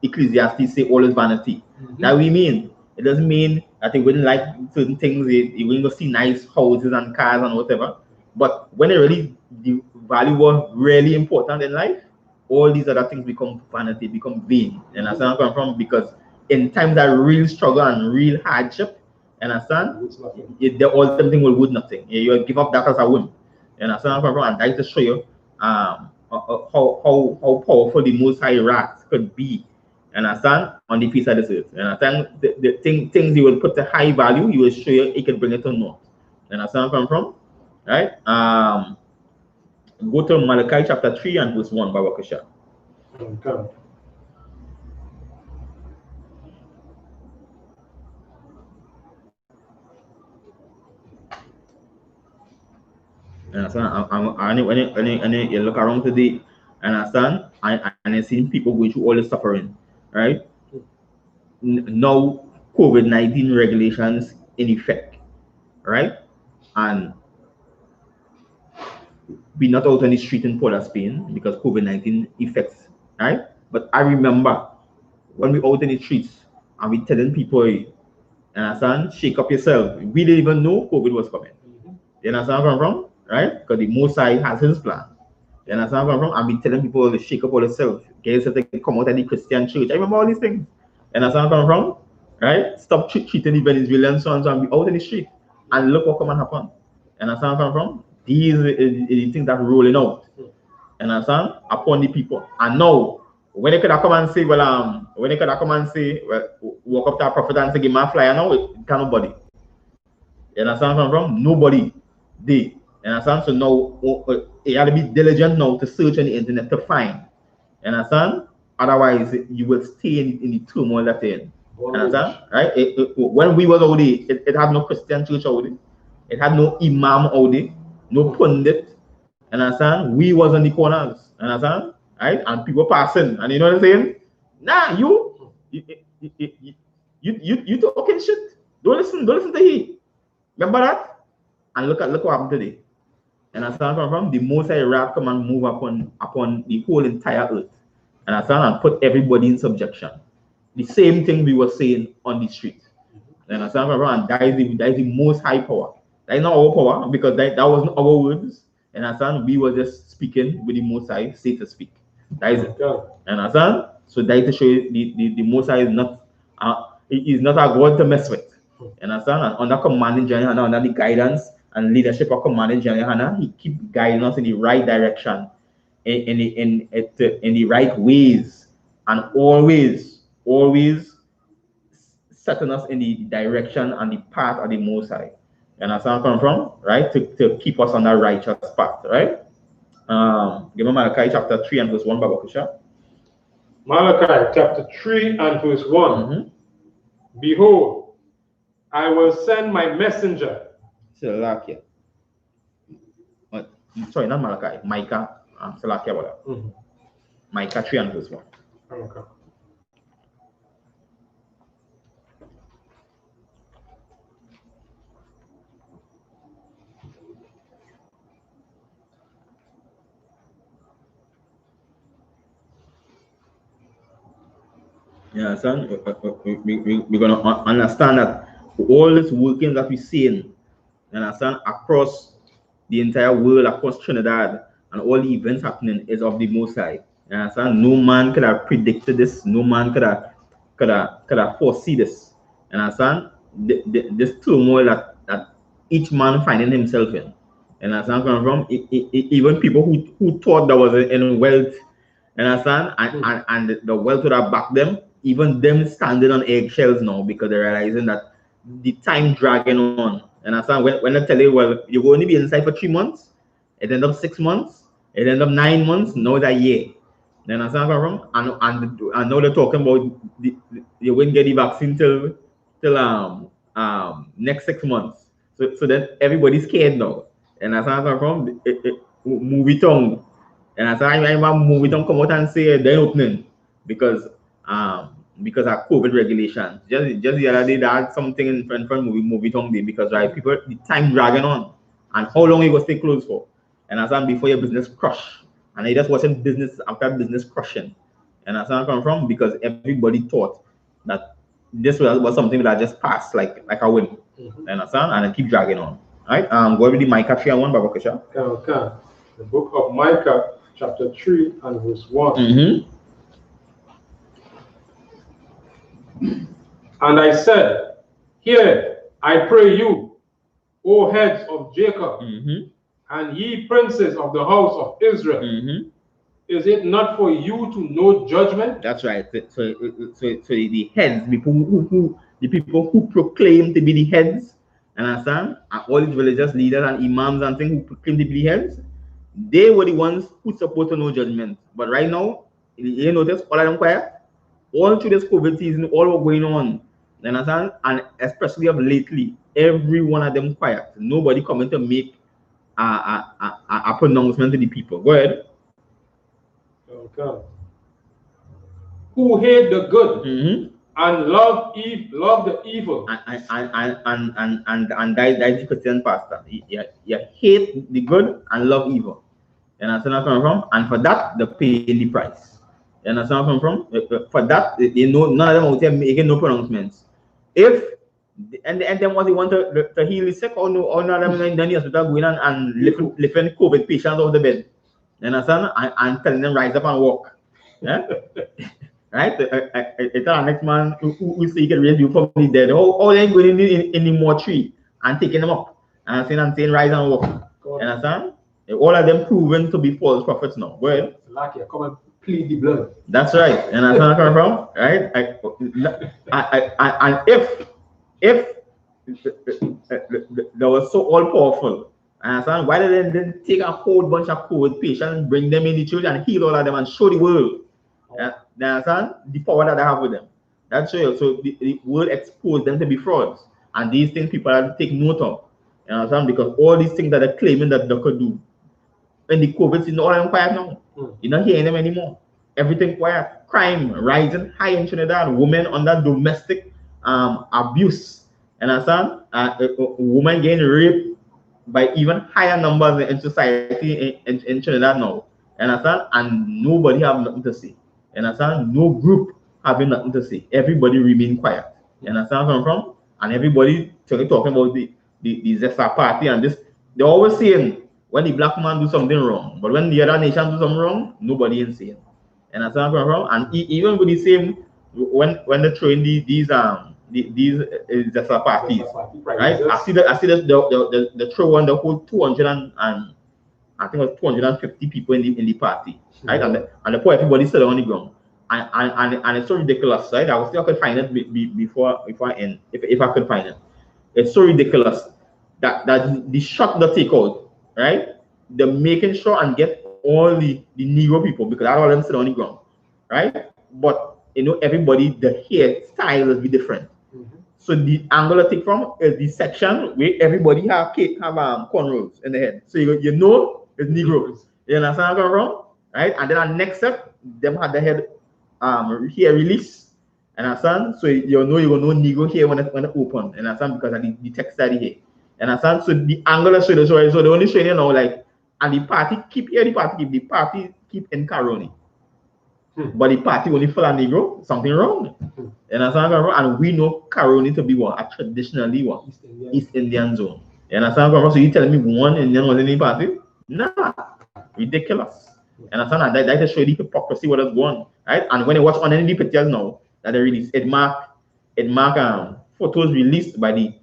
Speaker 2: Ecclesiastes say all is vanity. That we mean. It doesn't mean that they wouldn't like certain things. They wouldn't go see nice houses and cars and whatever. But when it really the value was really important in life, all these other things become vanity, become vain. And that's where I'm coming from, because in times that real struggle and real hardship, and understand, the ultimate thing will would nothing. You give up that as a win. And that's where I'm coming from, and I to show you how powerful the Most High wrath could be. And understand, on the face of this earth. And understand, things you will put a high value, you will show you it can bring it to naught. And that's where I'm coming from, right? Go to Malachi chapter 3 and verse 1, Babakasha.
Speaker 3: Okay.
Speaker 2: And when you look around today, understand, and I see people going through all the suffering, right? Now, COVID-19 regulations in effect, right? And we not out on the street in Port of Spain because COVID-19 effects, right? But I remember when we out in the streets and we telling people, you understand, shake up yourself. We didn't even know COVID was coming. You understand where I'm from? Right? Because the Most High has his plan. You understand where I'm from? And we telling people to shake up all yourself. Get yourself to come out of the Christian church. I remember all these things. You understand where I'm from? Right? Stop treating the Venezuelans sons and be out in the street. And look what come and happen. You understand where I'm from? These are the things that are rolling out. You understand? Upon the people. And now, when they could have come and say, well, walk up to a prophet and say, give me a flyer now, it can't nobody. You understand where I'm from? Nobody. They. You understand? So now, you have to be diligent now to search on the internet to find. You understand? Otherwise, you will stay in the turmoil that you're in. You understand? Right? When we was out there, it had no Christian church out there. It had no imam out there, no pundit. You understand? We was on the corners. You understand? Right? And people passing. And you know what I'm saying? Nah, you talking shit. Don't listen to him. Remember that? And look what happened today. And understand from the Most High wrath come and move upon the whole entire earth. And understand, and put everybody in subjection. The same thing we were saying on the street. And understand from and that is the Most High power. That is not our power, because that wasn't our words. And understand, we were just speaking with the Most High, say to speak. That is it. And understand? So that is to show you the Most High is not a God to mess with. And understand? And under commanding GEN.YAHANNA, under the guidance and leadership of commanding GEN.YAHANNA, he keep guiding us in the right direction, in the right ways, and always setting us in the direction and the path of the Most High. And that's where I'm coming from, right? To keep us on that righteous path, right? Give me Malachi chapter 3 and verse 1, Babakasha.
Speaker 3: Malachi chapter 3 and verse 1. Behold, I will send my messenger.
Speaker 2: Salakia. Sorry, not Malachi. Micah. Salakia. Micah 3 and verse 1.
Speaker 3: Okay.
Speaker 2: Yeah, son, we're going to understand that all this working that we're seeing, understand, across the entire world, across Trinidad, and all the events happening is of the Most High. You understand? No man could have predicted this. No man could have foreseen this. You understand? This turmoil that each man finding himself in. You understand where I'm from? Even people who thought there was in wealth, you understand, and the wealth would have backed them, even them standing on eggshells now because they're realizing that the time dragging on. And understand, when I tell you, well, you're going to be inside for 3 months, it end up 6 months, it end up 9 months, now that year. You understand where I'm from? And now they're talking about you wouldn't get the vaccine till next 6 months. So then everybody's scared now. And that's where I'm from. Movie tongue. And as I remember, movie don't come out and say they're opening because of COVID regulations. Just the other day, they had something in front movie tongue day because right people the time dragging on and how long it will stay closed for. And as I'm before your business crush, and I just watching business after business crushing. And that's where I come from because everybody thought that this was something that just passed like a whim. And I keep dragging on. Right? Go with the Micah 3 and 1, Baba Kesha.
Speaker 3: Okay. The book of Micah, chapter 3 and verse 1. And I said, Hear, I pray you, O heads of Jacob, and ye princes of the house of Israel. Is it not for you to know judgment?
Speaker 2: That's right. So the heads, the people who proclaim to be the heads, understand? And all these religious leaders and imams and things who proclaim to be the heads, they were the ones who supposed to know judgment. But right now, you notice all of them quiet. All through this COVID season, all what going on, you understand? And especially of lately, every one of them quiet. Nobody coming to make a pronouncement to the people. Go ahead.
Speaker 3: Okay. Who hate the good and love the evil.
Speaker 2: And that is the Christian pastor. You hate the good and love evil. You understand where I'm coming from? And for that, they pay the price. You understand where I'm coming from? For that, they know none of them out there making no pronouncements. If and then what they want to heal the sick, or none of them in the hospital going and lifting COVID patients off the bed. You understand? And telling them rise up and walk. Yeah? Right? It's our next man who say he can raise you from the dead. All they going in the mortuary and taking them up and saying rise and walk. You understand? All of them proven to be false prophets now. Go ahead.
Speaker 3: Lucky, come and plead the blood.
Speaker 2: That's right. And that's where I'm coming from. Right? And if they were so all powerful, understand? Why did they then take a whole bunch of COVID patients, bring them in the church and heal all of them and show the world? You understand? The power that they have with them. That's real. So the world exposed them to be frauds. And these things people have to take note of. You understand? Because all these things that they're claiming that they could do. When the COVID is all of them quiet now. You're not hearing them anymore. Everything quiet. Crime rising high in Trinidad. Women under domestic abuse. You understand? Women getting raped by even higher numbers in society in Trinidad now. You understand? And nobody have nothing to say. You understand? No group having nothing to say. Everybody remain quiet. You understand where I'm from? And everybody talking about the Zesta party and this. They're always saying when the black man do something wrong, but when the other nation do something wrong, nobody is saying. You understand where I'm from? And even with the same when they're throwing these Zesta parties, right? I see the throw on the whole 200 and I think it was 250 people in the party, right? And the poor everybody still on the ground, and it's so ridiculous, right? I was still could find it before I end, if I could find it. It's so ridiculous that the shot they take out, right? They're making sure and get all the Negro people because all of them sit on the ground, right? But you know everybody the hair style will be different. So the angle I take from is the section where everybody have cornrows in the head. So you know it's Negroes. You understand where I'm from? Right? And then our next step, them had the head hair release. And understand? So you know Negro hair when it open. And understand because of the texture here. And understand? So the angle is so they only showing you now like and the party keep in Caroni. But the party only full of Negro, something wrong. You understand? And we know Caroni to be what? A traditionally what? East Indian zone. You understand? So you telling me one Indian was in the party? Nah. Ridiculous. You understand? And that is show the hypocrisy what is going on. Right? And when you watch on any of the pictures now that they release, it mark photos released by the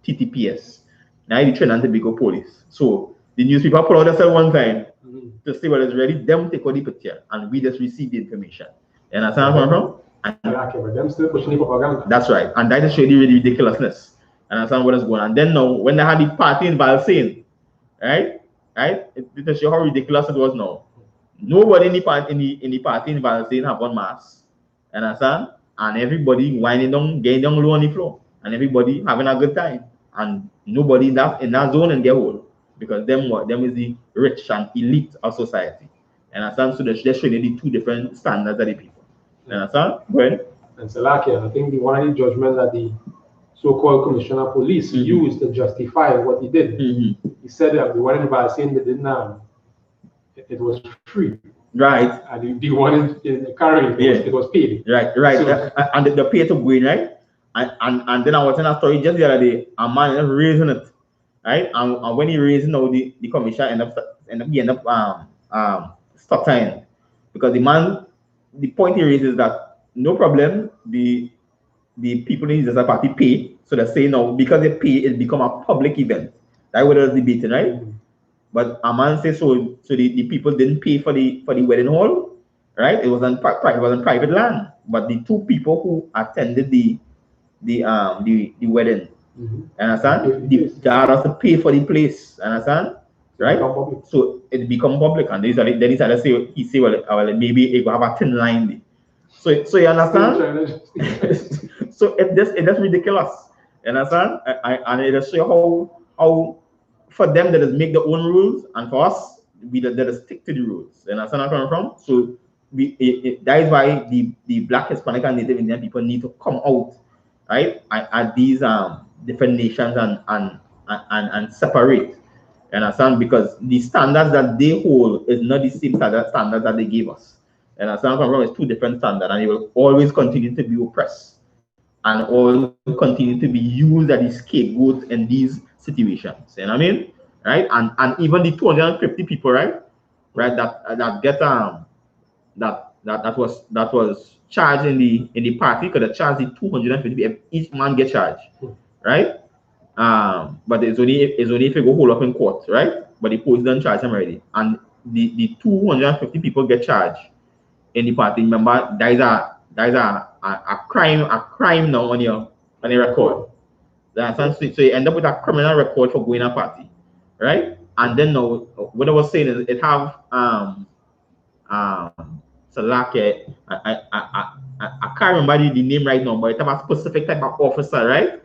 Speaker 2: TTPS. Now the Trinidad and Tobago police. So the newspaper put out themselves one time to see what is ready, them take out the picture and we just receive the information. You understand where I'm from? That's right. And that is really ridiculousness. You understand what is going on? And then now when they had the party in Valsain, right? It to show how ridiculous it was now. Nobody in the party in Valsain have one mask. You understand? And everybody winding down, getting down low on the floor. And everybody having a good time. And nobody in that zone in their hole. Because them is the rich and elite of society. And understand? So they're showing the two different standards of the people. You understand? Go ahead.
Speaker 3: And Salakia, I think one of the judgment that the so-called commissioner of police used to justify what he did. He said that the one in Valsain they didn't it was free.
Speaker 2: Right.
Speaker 3: And the one in the Caribbean, it was paid.
Speaker 2: Right. So, and the pay to win, right? And then I was in a story just the other day, a man is raising it. right? And when he raised the commission end up stuttering because the point he raises is that no problem, the people in the party pay, so they say no because they pay it become a public event. That's what I was debating, right? But a man says so the people didn't pay for the wedding hall, right? It wasn't private land, but the two people who attended the wedding, understand? The others to pay for the place, understand? Right? So it become public, and then he started say well maybe it will have a thin line there. So you understand? So that's ridiculous. You understand? And it just show how for them that is make their own rules, and for us that is stick to the rules. You understand where I'm coming from? So that is why the Black, Hispanic, and Native Indian people need to come out, right? At these different nations and separate. You understand? Because the standards that they hold is not the same standards that they give us. And as I'm from, it's two different standards, and it will always continue to be oppressed and always continue to be used as the scapegoat in these situations. You know what I mean? Right? And even the 250 people, right? That get that was charged in the party, because they charged the 250, each man get charged, right? But it's only if you go hold up in court, right? But the police don't charge them already, and the 250 people get charged in the party. Remember, that is a crime now on your record. So you end up with a criminal record for going a party, right? And then now what I was saying is it have so like I can't remember the name right now, but it have a specific type of officer, right?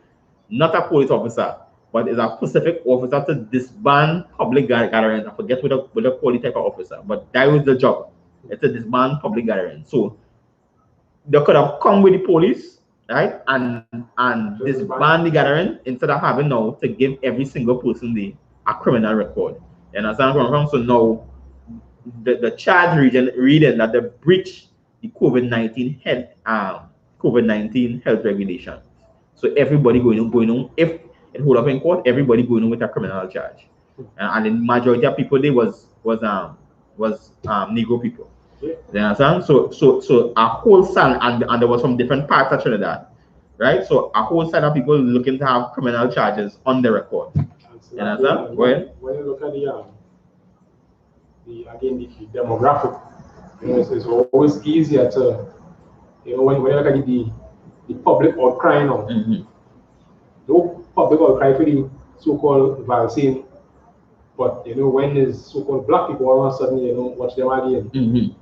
Speaker 2: Not a police officer, but it's a specific officer to disband public gatherings. I forget what they call the type of officer, but that was the job. It's a disband public gathering. So they could have come with the police, right, and disband the gathering instead of having now to give every single person a criminal record. You understand where I'm from? So now the charge reading that they breach the COVID-19 health regulations. So everybody going on. If it hold up in court, everybody going on with a criminal charge. And the majority of people there was Negro people. You understand? So a whole side, and there was from different parts of Trinidad, right? So a whole side of people looking to have criminal charges on the record. You understand?
Speaker 3: When you look at the demographic, it's always easier to, when you look at the public outcry now. No public outcry for the so-called vaccine, but when there's so-called black people, all of a sudden watch them again.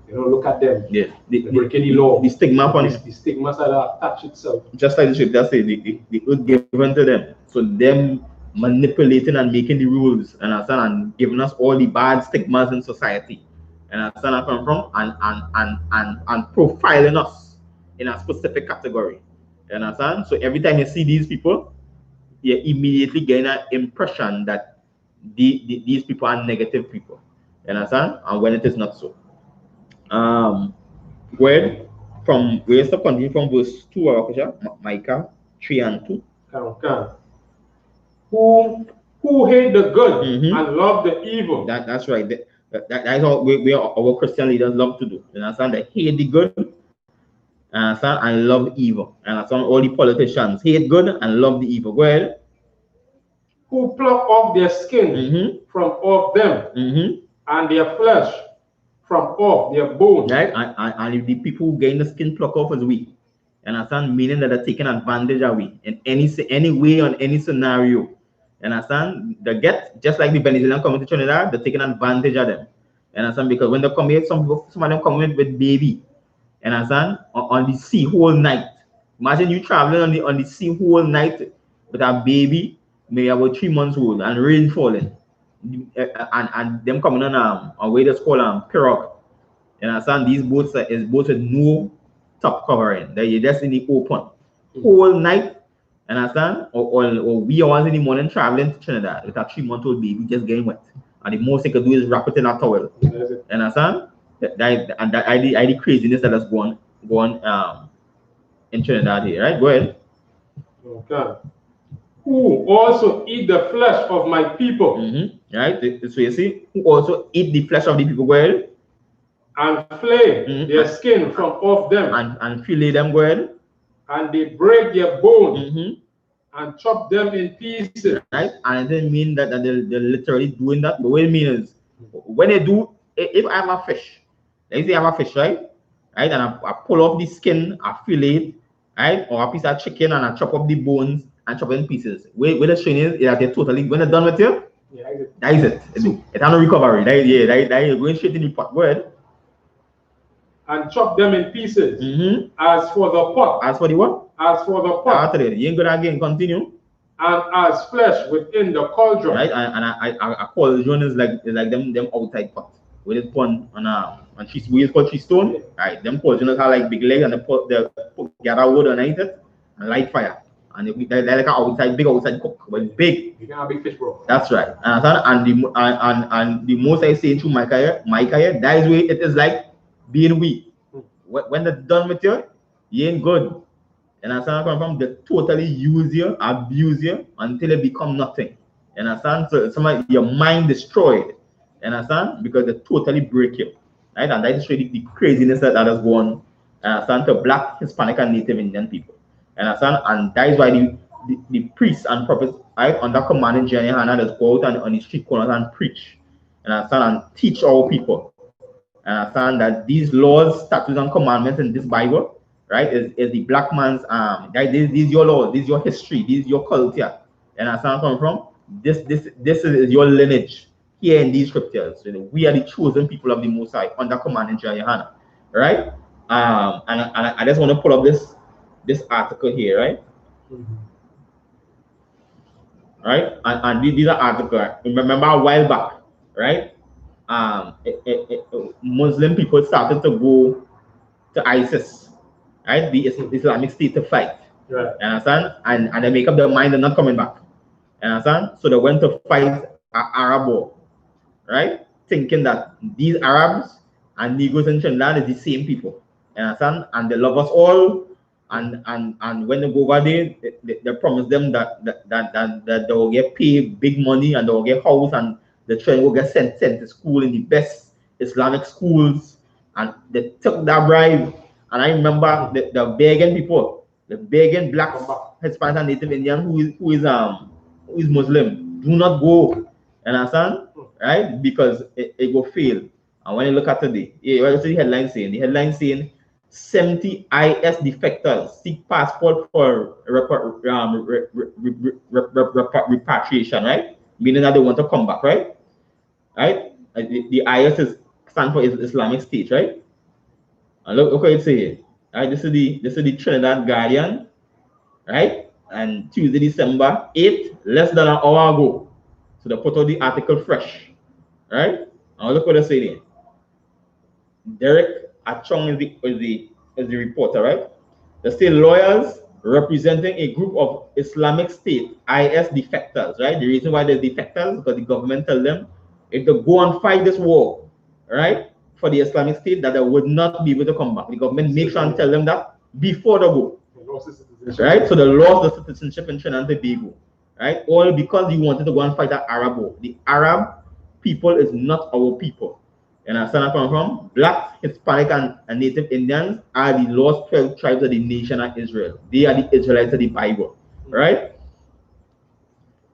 Speaker 3: Look at them.
Speaker 2: Yeah,
Speaker 3: the breaking the law.
Speaker 2: The stigma upon it.
Speaker 3: The stigma that attach itself.
Speaker 2: Just like the scripture say, the oath given to them. So them manipulating and making the rules, and giving us all the bad stigmas in society. And understand where I come from, and profiling us in a specific category. You understand? So every time you see these people, you immediately get an impression that these people are negative people. You understand? And when it is not so. Where we stop continue from verse 2, Micah 3 and 2.
Speaker 3: Who hate the good and love the evil.
Speaker 2: That's right. That is all our Christian leaders love to do. You understand? They hate the good, and love evil. And that's all the politicians hate good and love the evil. Go ahead.
Speaker 3: Who pluck off their skin from off them, and their flesh from off their bones.
Speaker 2: Right? And if the people who gain the skin pluck off is weak, and understand, meaning that they're taking advantage of we in any way, on any scenario. And understand, they get just like the Venezuelan community Trinidad, they're taking advantage of them. And understand, because when they come here, some of them come in with baby, and understand, on the sea whole night. Imagine you traveling on the sea whole night with a baby, maybe about 3 months old, and rain falling, and them coming on way that's called pirogue. And understand, these boats is boats with no top covering. They're just in the open whole night. And understand, or we are once in the morning traveling to Trinidad with a 3-month-old baby just getting wet, and the most they can do is wrap it in a towel. And understand, that the craziness that has gone in Trinidad here, right? Go ahead.
Speaker 3: Okay. who also eat the flesh of my people.
Speaker 2: Right? So you see, who also eat the flesh of the people, well,
Speaker 3: and flay their skin from off them,
Speaker 2: and fillet them, well,
Speaker 3: and they break their bone and chop them in pieces.
Speaker 2: Right? And it doesn't mean that they're literally doing that, but what it means is when they do, if I have a fish, let's say I have a fish, right? Right, and I pull off the skin, I fillet it, right, or a piece of chicken, and I chop up the bones and chop it in pieces. Where the strain is that they're totally, when they're done with you, that is it. It's no recovery. That is going straight in the pot. Go ahead.
Speaker 3: And chop them in pieces. As for the pot.
Speaker 2: As for the what?
Speaker 3: As for the pot.
Speaker 2: You ain't gonna again continue.
Speaker 3: And as flesh within the cauldron.
Speaker 2: Right, and I cauldron is like them outside pot. With it put on tree, we call tree stone. Right, them cauldrons are like big legs, and they put gather wood underneath it and light fire. And they're like an big outside cook, but big.
Speaker 3: You can have a big fish, bro.
Speaker 2: That's right. And the most I say through Micaiah, that is where it is like being weak. When they're done with you, you ain't good. And I understand from they totally use you, abuse you until it become nothing. And I understand, so some your mind destroyed. And I understand, because they totally break you. Right? And that is really the craziness that has gone. And I understand, to Black, Hispanic, and Native Indian people. And I understand, and that is why the priests and prophets, right, under command GEN.YAHANNA, just go out on the street corners and preach. And I understand, and teach our people. And I understand that these laws, statutes, and commandments in this Bible, right, is the Black man's right, this is your law, this is your history, this is your culture. And I understand coming from this is your lineage here in these scriptures. You know, we are the chosen people of the Most High under command GEN.YAHANNA, right? And I just want to pull up this article here, right? Right, and these are articles. Remember a while back, right? Muslim people started to go to ISIS, right? The Islamic State to fight.
Speaker 3: Right.
Speaker 2: Understand? And they make up their mind they're not coming back. Understand? So they went to fight an Arab war, right? Thinking that these Arabs and Negroes in Trinidad is the same people. Understand? And they love us all. And when they go over there, they promise them that they will get paid big money and they will get house, and the children will get sent to school in the best Islamic schools. And they took that bribe. And I remember the begging people, the begging Blacks, Hispanics, and Native Indian who is Muslim, do not go. Understand? Right? Because it will fail. And when you look at today, what is the headline saying? The headline saying 70 IS defectors seek passport for repatriation, right? Meaning that they want to come back, right? Right? The IS stands for Islamic State, right? And look what it says. Right? This is the Trinidad Guardian, right? And Tuesday, December 8th, less than an hour ago. So they put out the article fresh, right? And look what they say there. Derek Achong is the reporter, right? They say lawyers representing a group of Islamic State IS defectors, right? The reason why they're defectors is because the government tell them if they go and fight this war, right, for the Islamic State, that they would not be able to come back. The government makes sure and tell them that before they go, right? So they lost the citizenship in Trinidad and Tobago, right? All because you wanted to go and fight that Arab war. The Arab people is not our people. And I stand from Black, Hispanic, and Native Indians are the lost 12 tribes of the nation of Israel. They are the Israelites of the Bible, right?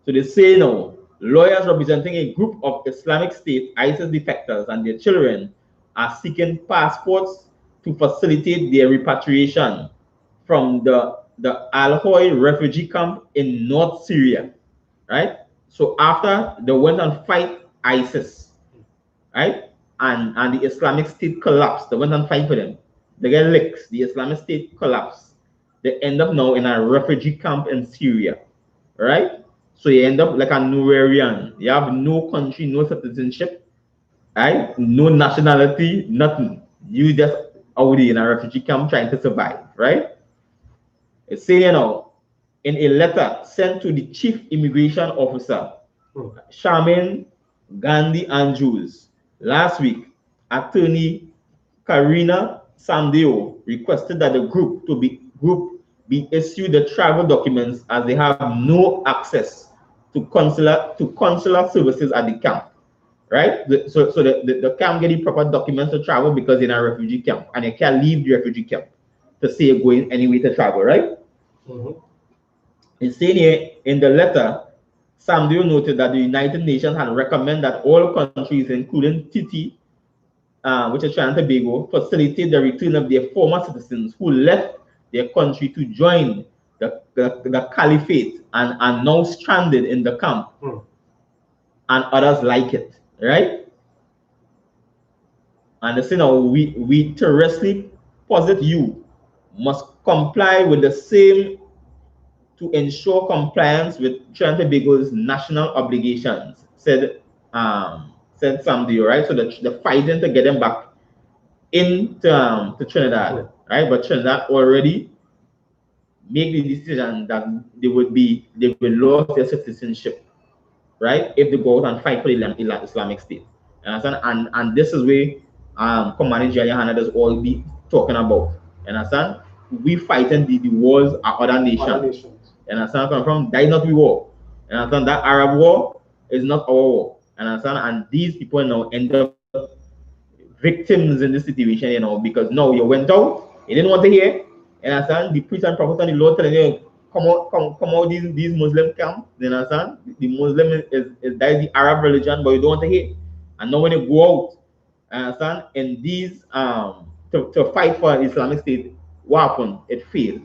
Speaker 2: So they say now, lawyers representing a group of Islamic State ISIS defectors and their children are seeking passports to facilitate their repatriation from the Al-Hol refugee camp in North Syria, right? So after they went and fight ISIS, right? And the Islamic State collapsed. They went and fight for them. They get licks. The Islamic State collapsed. They end up now in a refugee camp in Syria, right? So you end up like a Nigerian. You have no country, no citizenship, right? No nationality, nothing. You just out there in a refugee camp trying to survive, right? It's saying, you know, in a letter sent to the chief immigration officer, Shaman Gandhi Andrews, last week, attorney Karina Samdeo requested that the group be issued the travel documents as they have no access to consular services at the camp, right? So the camp get the proper documents to travel because they're in a refugee camp and you can't leave the refugee camp to say you're going anyway to travel, right? It's saying here in the letter, Samdio noted that the United Nations had recommended that all countries, including TT, which is Trinidad and Tobago, facilitate the return of their former citizens who left their country to join the caliphate and are now stranded in the camp, and others like it, right? And they say now we terrestrially posit you must comply with the same to ensure compliance with Trinidad and Tobago's national obligations, said Samdio, right? So the fighting to get them back into to Trinidad, right? But Trinidad already make the decision that they will lose their citizenship, right? If they go out and fight for the Islamic State. And this is where Commanding GEN.YAHANNA does all be talking about. You understand? We fighting the wars of other nations. You understand? Come from that is not the war. You understand? That Arab war is not our war. You understand? And these people now end up victims in this situation, you know, because now you went out, you didn't want to hear, you understand? The priest and prophet and the Lord telling you, come out these Muslim camp, you understand? The Muslim is that is the Arab religion, but you don't want to hear. And now when you go out, you understand, in these to fight for Islamic State, what happened? It failed.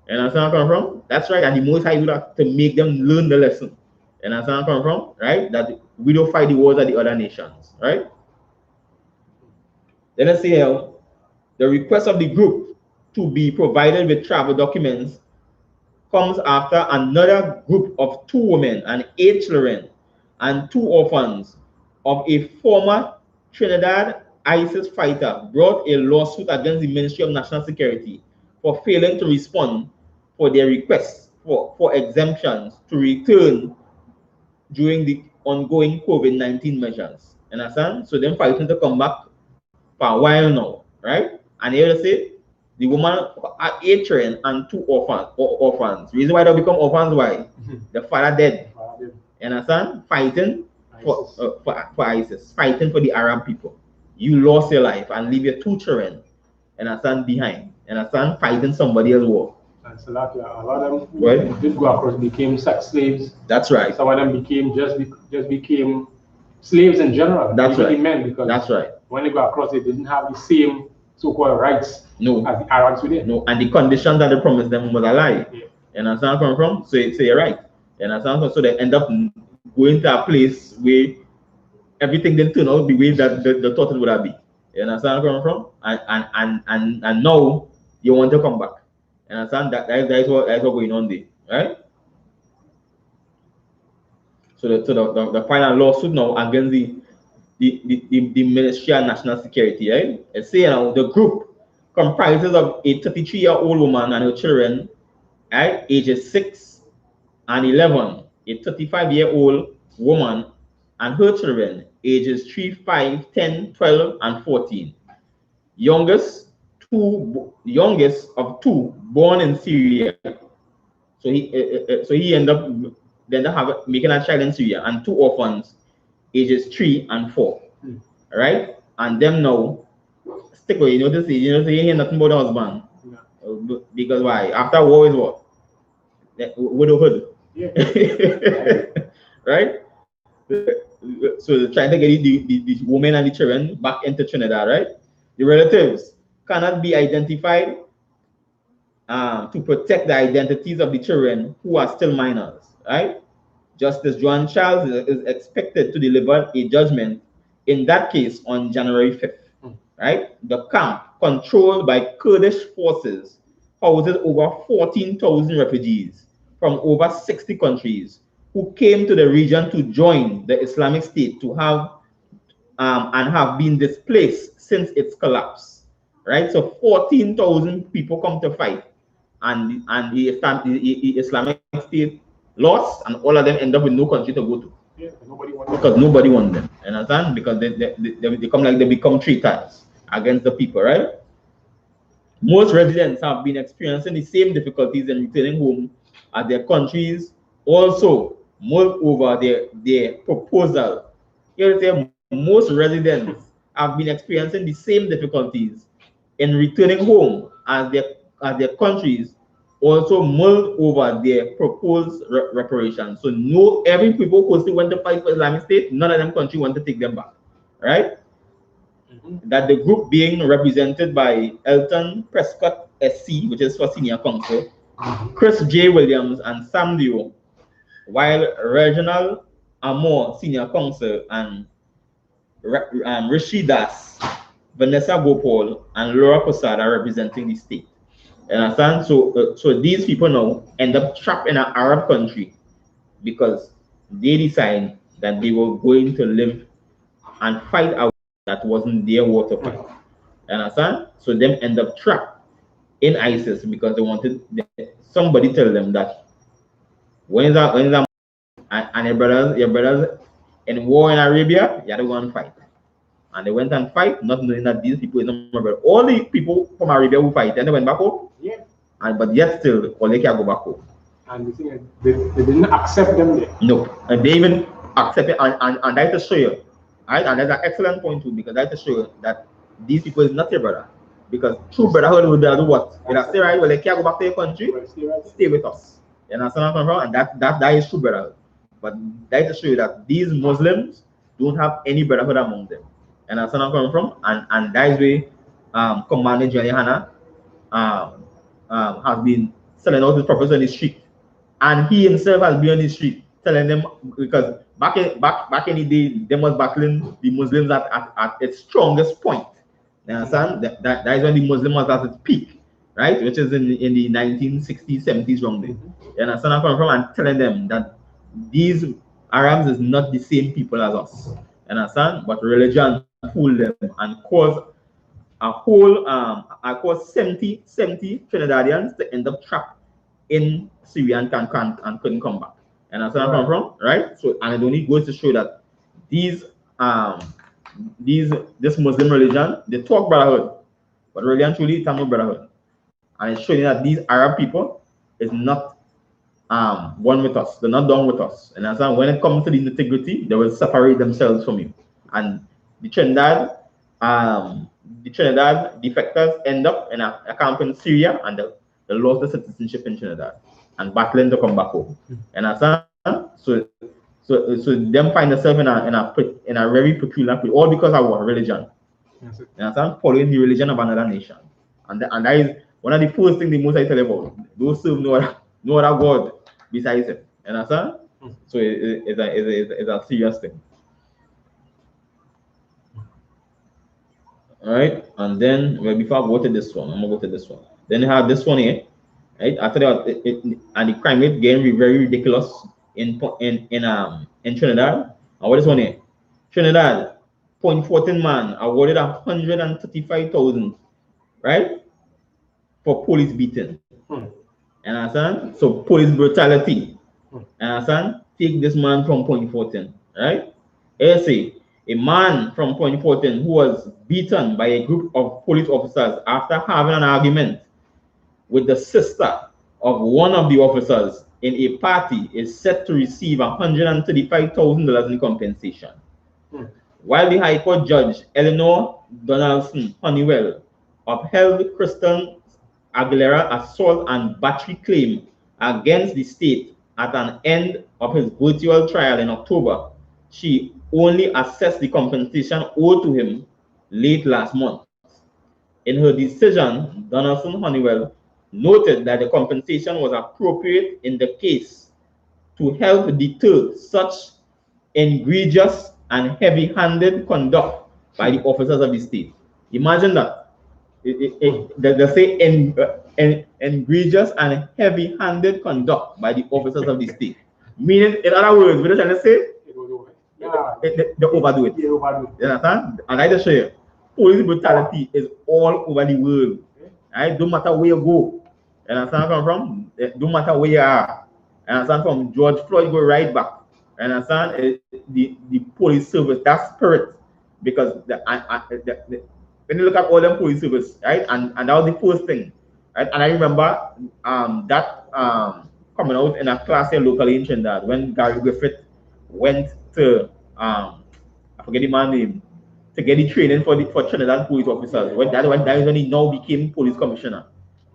Speaker 2: You understand where I'm coming from? That's right, and the Most High do that to make them learn the lesson. You understand where I'm coming from? Right? That we don't fight the wars of the other nations, right? Then let's see here, the request of the group to be provided with travel documents comes after another group of 2 women and 8 children and 2 orphans of a former Trinidad ISIS fighter brought a lawsuit against the Ministry of National Security for failing to respond for their requests for exemptions to return during the ongoing COVID-19 measures. Understand? So them fighting to come back for a while now, right? And here they say the woman had 8 children and 2 orphans. Reason why they become orphans, why? The father dead. You understand? Fighting for ISIS, fighting for the Arab people. You lost your life and leave your 2 children, you understand, behind. You understand? Fighting somebody else's war.
Speaker 3: And so like, a lot of them did go across, became sex slaves.
Speaker 2: That's right.
Speaker 3: Some of them became just became slaves in general.
Speaker 2: That's right.
Speaker 3: Men, because
Speaker 2: that's right.
Speaker 3: When they go across, they didn't have the same so-called rights as the Arabs did.
Speaker 2: No, and the conditions that they promised them was a lie. Yeah. You understand where I'm from? So you're right. You understand? So they end up going to a place where everything didn't turn out the way that the thought it would have been. You understand where I'm from? And now you want to come back. You understand? That is what going on there, right? So the final lawsuit now against the Ministry of National Security, right? It's saying now the group comprises of a 33-year-old woman and her children, right, ages 6 and 11, a 35-year-old woman and her children, ages 3, 5, 10, 12, and 14. Youngest of 2 born in Syria. So he ended up making a child in Syria, and 2 orphans, ages 3 and 4. Right? And them now stick with you hear nothing about the husband. Yeah. Because why? After war is what? Widowhood. Yeah. Right? So they're trying to get the women and the children back into Trinidad, right? The relatives cannot be identified to protect the identities of the children who are still minors, right? Justice Joan Charles is expected to deliver a judgment in that case on January 5th, right? The camp, controlled by Kurdish forces, houses over 14,000 refugees from over 60 countries who came to the region to join the Islamic State to have and have been displaced since its collapse, right? So 14,000 people come to fight, and the Islamic State lost, and all of them end up with no country to go to.
Speaker 3: Yeah,
Speaker 2: because nobody wants them. You understand? Because they come like they become traitors against the people, right? most residents have been experiencing the same difficulties in returning home as their countries also mull over their proposal. Here say most residents have been experiencing the same difficulties in returning home as their countries also mulled over their proposed reparations. So no, every people who went to fight for Islamic State, none of them country want to take them back, right? That the group being represented by Elton Prescott SC, which is for senior counsel, Chris J. Williams and Sam Dio, while Reginald Amore, senior counsel, and Rishi Das, Vanessa Gopal, and Laura Posada are representing the state. You understand? So these people now end up trapped in an Arab country because they decide that they were going to live and fight a war that wasn't their war to fight. You understand? So them end up trapped in ISIS because they wanted somebody tell them that when is that and your brothers in war in Arabia, you have to go and fight. And they went and fight, not knowing that these people is not brother. All the people from Arabia who fight, and they went back home. Yeah. But yet still, all they can go back home.
Speaker 3: And the thing is, they didn't accept them there.
Speaker 2: No, and they even accept it, and that to show you, right? And that's an excellent point too, because that to show you that these people is not your brother. Because true brotherhood would do what? They say, right, well, they can't go back to your country, stay with us. You understand where I'm from? And that is true brotherhood. But that to show you that these Muslims don't have any brotherhood among them. And that's where I'm coming from. And that is where Commander GEN.YAHANNA has been selling out his prophets on the street. And he himself has been on the street telling them, because back in the day, they was battling the Muslims at its strongest point. You understand? That is when the Muslim was at its peak, right? Which is in the 1960s, 70s wrong there. You understand where I'm coming from? And telling them that these Arabs is not the same people as us. You understand? But religion fooled them and caused a whole I caused 70 Trinidadians to end up trapped in Syria and couldn't come back. And that's where I'm coming from, right? So, and it only goes to show that this Muslim religion, they talk brotherhood, but really and truly it's not brotherhood. And it's showing that these Arab people is not one with us. They're not done with us. And that's why when it comes to the integrity, they will separate themselves from you. And the Trinidad defectors end up in a camp in Syria, and they lost the citizenship in Trinidad and battling to come back home. And that's so them find themselves in a very peculiar place, all because of our religion. Yes, and that's following the religion of another nation. And that is one of the first things the Most I tell you about. Those serve no other God besides him. And that's so it's a serious thing. All right, and then before I go to this one, I'm gonna go to this one. Then you have this one here, right? After that, and the crime rate getting very ridiculous in Trinidad. And what is one here? Trinidad, 0.14 man awarded 135,000, right, for police beating. And understand? So police brutality. And understand? Take this man from 0.14, right? Say a man from 0.14 who was beaten by a group of police officers after having an argument with the sister of one of the officers in a party is set to receive $135,000 in compensation. While the High Court Judge Eleanor Donaldson Honeywell upheld Kristen Aguilera assault and battery claim against the state at an end of his virtual trial in October, she only assessed the compensation owed to him late last month. In her decision, Donaldson Honeywell noted that the compensation was appropriate in the case to help deter such egregious and heavy-handed conduct by the officers of the state. Imagine that. They say egregious and heavy-handed conduct by the officers of the state. Meaning, in other words, what they're trying to say, they overdo it. You understand? And I just show you, police brutality is all over the world. Right? Don't matter where you go. You understand where I'm from? Don't matter where you are. You understand? From George Floyd go right back. You understand? The police service, that spirit, because when you look at all them police service, right? And that was the first thing, right? And I remember that coming out in a class here locally in Trinidad when Gary Griffith went to I forget the man's name, to get the training for Trinidad police officers. That is when he now became police commissioner.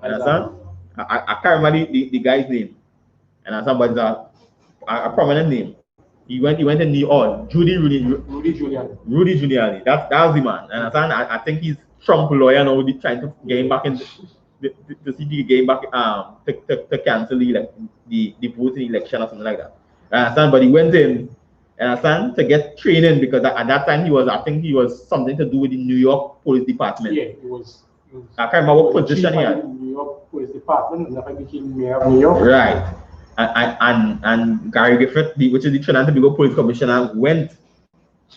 Speaker 2: Understand? I can't remember the guy's name. And but it's a prominent name. He went in New York. Rudy Giuliani. That was the man. And I think he's Trump lawyer now, trying to get him back in to see the game back to cancel the voting election or something like that. Understand? But he went in, understand, to get training because at that time I think he was something to do with the New York Police Department.
Speaker 3: Yeah, it was
Speaker 2: I can't remember what position he had.
Speaker 3: New York Police Department, and then became mayor of New York.
Speaker 2: Right. And Gary Griffith, which is the Trinidad and Tobago Police Commissioner, went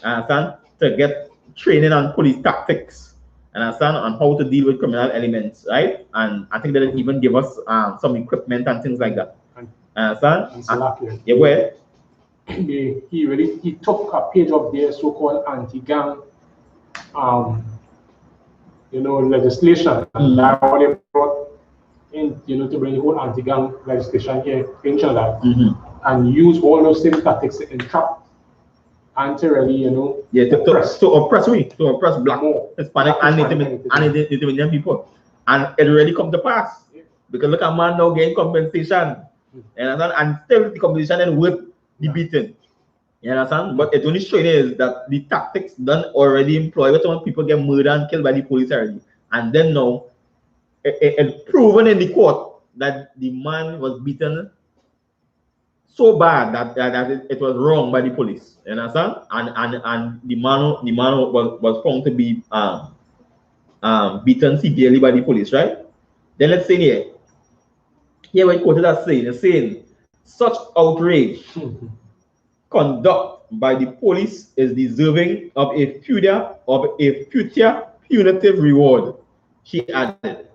Speaker 2: to get training on police tactics and on how to deal with criminal elements, right? And I think they even give us some equipment and things like that. Yeah, well,
Speaker 3: he took a page of their so-called anti-gang legislation, and that's what they brought in, to bring the whole anti-gang legislation here in Trinidad, and use all those same tactics to entrap and to really,
Speaker 2: to oppress black, Hispanic, and Native Indian people, and it really come to pass because look at man now getting compensation, and still the compensation and worth the beating. You understand? But it only showing is that the tactics done already employed when people get murdered and killed by the police already. And then now, it's proven in the court that the man was beaten so bad that it was wrong by the police. You understand? And the man was found to be beaten severely by the police, right? Then let's say here we quoted as saying, such outrage conduct by the police is deserving of a future punitive reward, she added.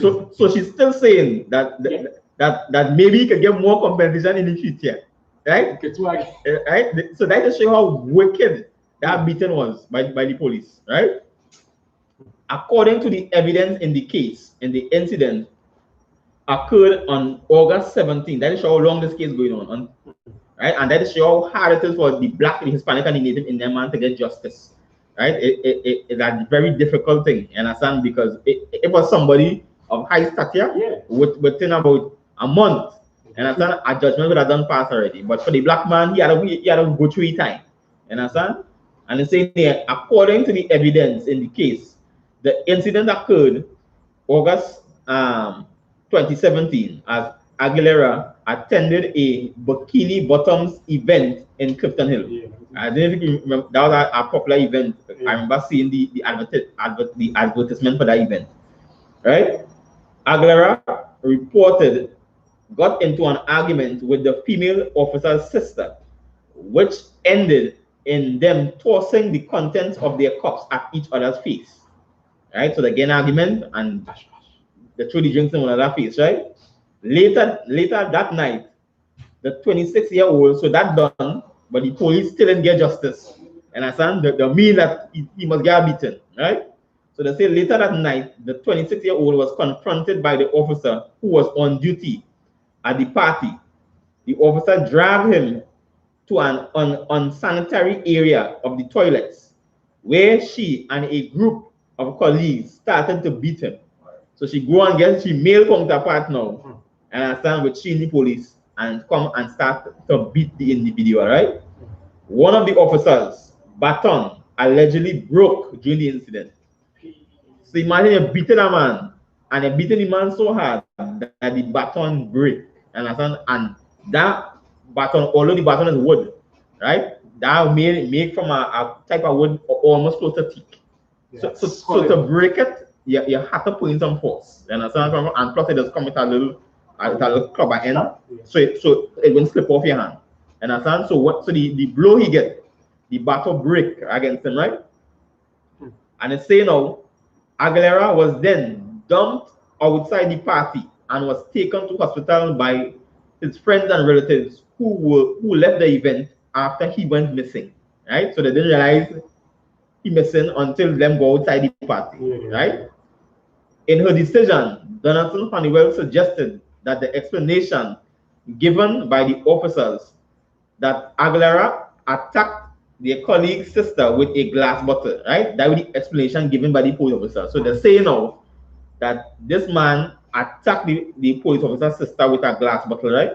Speaker 2: So she's still saying that maybe he could get more compensation in the future, right? Right. So that just shows how wicked that beating was by the police, right? According to the evidence in the case, in the incident occurred on August 17th. That is how long this case is going on. Right, and that is how hard it is for the black, the Hispanic, and the Native Indian man to get justice. Right, it's a very difficult thing, you understand? Because it was somebody of high stature within about a month, and understand, a judgment would have done pass already. But for the black man, he had to go through his time, you understand? And it's saying there, according to the evidence in the case, the incident occurred August 2017 as Aguilera attended a bikini bottoms event in Clifton Hill. I don't know if you remember, that was a popular event. I remember seeing the advertisement for that event. Right? Aguilera got into an argument with the female officer's sister, which ended in them tossing the contents of their cups at each other's face. Right? So they get an argument and they threw the drinks in one another's face, right? Later that night, the 26-year-old, so that done, but the police still didn't get justice. And I said, the mean that he must get beaten, right? So they say later that night, the 26-year-old was confronted by the officer who was on duty at the party. The officer dragged him to an unsanitary area of the toilets, where she and a group of colleagues started to beat him. So she go and get she male counterpart now, and I stand with she in the police and come and start to beat the individual, right? One of the officers' baton allegedly broke during the incident. So imagine you're beating a man, and you're beating the man so hard that the baton break, and that baton, although the baton is wood, right? That made from a type of wood almost close to thick. Yes. So to break it, you have to put in some force. You understand? And plus it does come with a little club at end, so it won't slip off your hand. You understand? So the blow he get, the battle break against him, right? And it's saying now, Aguilera was then dumped outside the party and was taken to hospital by his friends and relatives who left the event after he went missing. Right? So they didn't realize he missing until them go outside the party, right? In her decision, Donaldson Honeywell suggested that the explanation given by the officers that Aguilera attacked their colleague's sister with a glass bottle, right? That was the explanation given by the police officer. So they're saying now that this man attacked the police officer's sister with a glass bottle, right?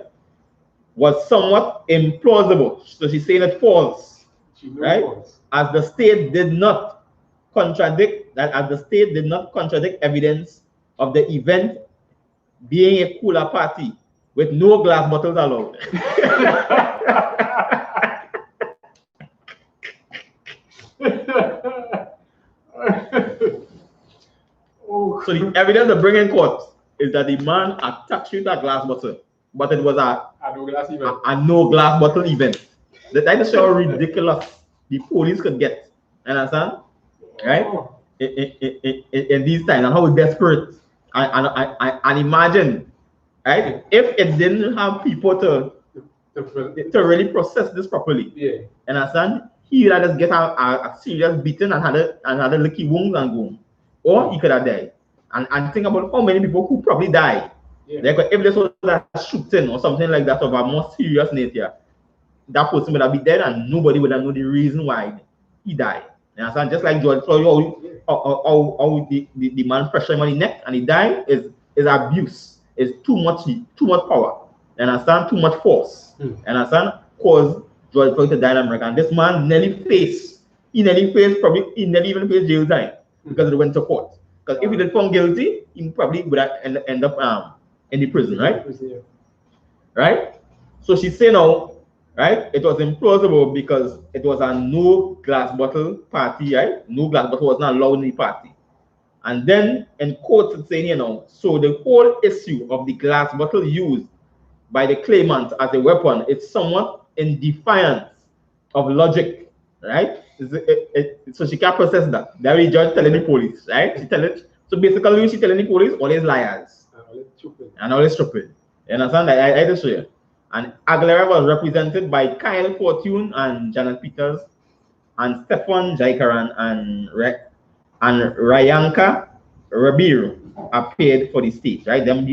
Speaker 2: Was somewhat implausible. So she's saying it's false, right? As the state did not contradict evidence of the event being a cooler party with no glass bottles allowed. So the evidence they bring in court is that the man attacked you with a glass bottle, but it was a no glass bottle event. That is how ridiculous the police could get. Understand? Right? In these times, and how desperate. And imagine, right? If it didn't have people to really process this properly, understand? He would just get a serious beating and had a lucky wound and go, or he could have died. And think about how many people who probably died. Like if this was a shooting or something like that of a more serious nature, that person would have been dead and nobody would have known the reason why he died. You understand? Just like George Floyd, how the man pressure him on the neck and he died is abuse. It's too much power. You understand? Too much force. You understand? Cause George Floyd to die in America. And this man nearly even faced jail time because it went to court. Because if he did found guilty, he probably would have end up in the prison, right? Right? So she's saying now, right? It was implausible because it was a no glass bottle party, right? No glass bottle was not allowed in the party. And then in court it's saying, so the whole issue of the glass bottle used by the claimant as a weapon is somewhat in defiance of logic, right? So she can't process that. There is judge telling the police, right? So basically she telling the police all is liars and all is stupid. You understand? I just show you. And Aguilera was represented by Kyle Fortune and Janet Peters and Stefan Jaikaran and Ryanka Rabiru appeared for the state, right? Them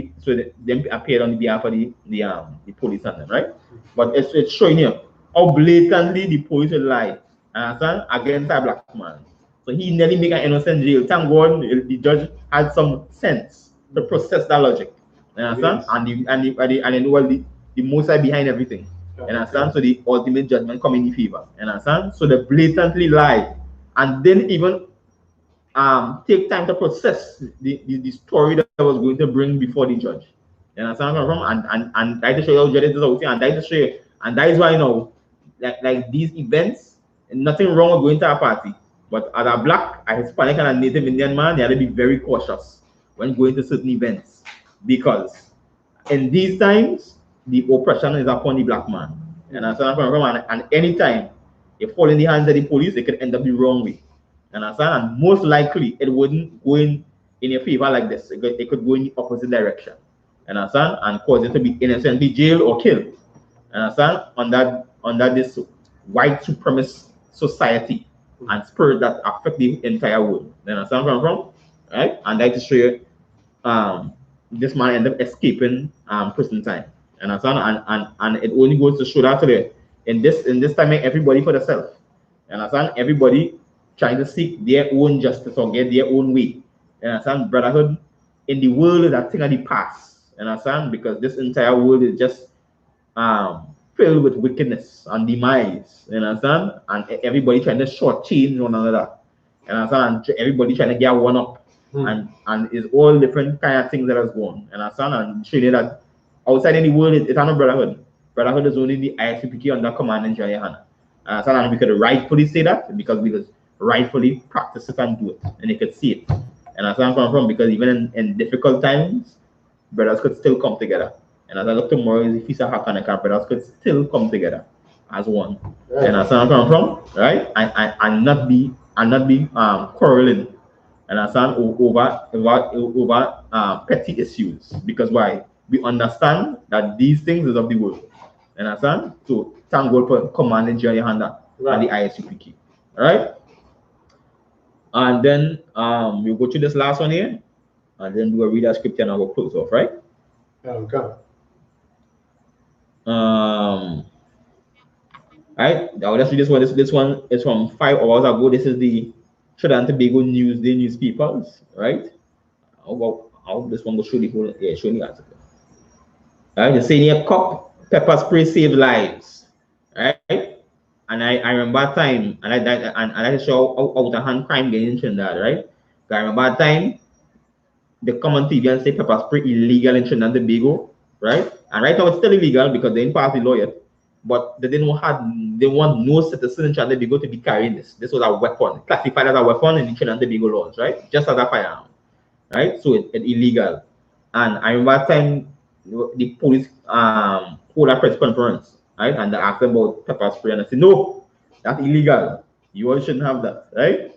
Speaker 2: appeared on the behalf of the police and them, right? But it's showing you how blatantly the police lie, understand, against a black man. So he nearly make an innocent jail. Thank God the judge had some sense to process that logic. You understand? Yes. And the most side behind everything. You understand? So the ultimate judgment come in the favor. You understand? So they blatantly lie and then even take time to process the story that I was going to bring before the judge. You understand where I'm from? And try to show you how judges is out here and try to show you. And that is why like these events, nothing wrong with going to a party. But as a black, a Hispanic, and a Native Indian man, you have to be very cautious when going to certain events. Because in these times, the oppression is upon the black man. And anytime you fall in the hands of the police, it could end up the wrong way. And most likely it wouldn't go in your favor like this. It could go in the opposite direction. And cause it to be innocently jailed or killed. Under this white supremacist society and spirit that affect the entire world. You understand where I'm from? Right? And I to show you this man ended up escaping prison time. And it only goes to show that today in this time everybody for themselves. And everybody trying to seek their own justice or get their own way. And brotherhood in the world is a thing of the past. And because this entire world is just filled with wickedness and demise. And everybody trying to shortchange one another. And everybody trying to get one up. And it's all different kind of things that has gone. And showing you that outside in the world, it's not brotherhood. Brotherhood is only the I.S.U.P.K under command in GEN.YAHANNA. And we could rightfully say that because we could rightfully practice it and do it. And you could see it. And that's where I'm from because even in difficult times, brothers could still come together. And as I look tomorrow is the feast of Hanukkah, brothers could still come together as one. Right. And that's where I'm from, right? And not be quarreling. And over petty issues. Because why? We understand that these things is of the world. Understand? So thank God for commanding GEN.YAHANNA and the I.S.U.P.K. All right? And then we'll go to this last one here, and then do a read a scripture and I will close off, right?
Speaker 3: Okay.
Speaker 2: Right, now let's read this one. This one is from 5 hours ago. This is the Trinidad and Tobago Newsday newspapers, right? I hope this one will show the whole, yeah, show the article. Right, they're saying here, cop pepper spray save lives, right? And I remember that time, and I show out of hand crime getting in Trinidad, right? I remember that time, the common TV and say pepper spray illegal in Trinidad and Tobago, right? And right now it's still illegal because they didn't pass the law yet. But they want no citizen in Trinidad and Tobago to be carrying this. This was a weapon, classified as a weapon in the Trinidad and Tobago laws, right? Just as a firearm, right? So it's illegal. And I remember that time the police hold a press conference, right? And they asked them about pepper spray, and I said, no, that's illegal. You all shouldn't have that, right?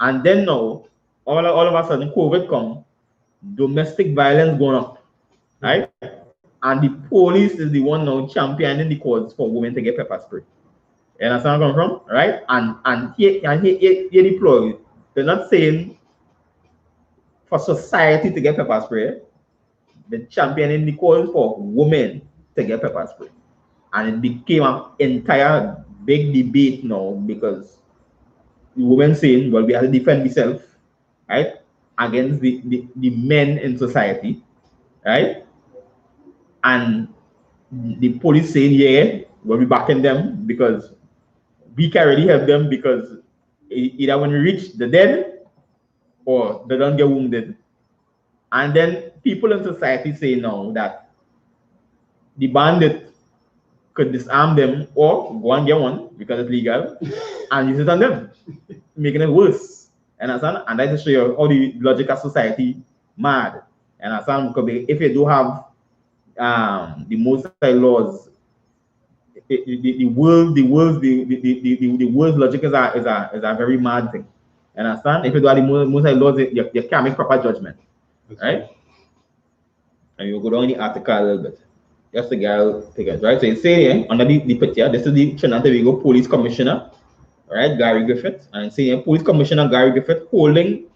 Speaker 2: And then now, all of a sudden, COVID come, domestic violence going up, right? And the police is the one now championing the cause for women to get pepper spray. You understand where I'm coming from, right? And here the plug. They're not saying for society to get pepper spray. They're championing the cause for women to get pepper spray, and it became an entire big debate now because the women saying, well, we have to defend ourselves, right, against the men in society, right? And the police saying, yeah, we'll be backing them because we can already help them because either when we reach the dead or they don't get wounded. And then people in society say now that the bandit could disarm them or go and get one because it's legal and use it on them, making it worse. And that just show you how the logic of society mad. And because if you do have the most laws, the world's logic is a very mad thing. And if you do have the most laws, you can't make proper judgment, right? And you go down the article a little bit. Just the guy take it, right? So it's saying here, under the picture, this is the Trinidad and Tobago Police Commissioner, right, Gary Griffith, and it's saying Police Commissioner Gary Griffith holding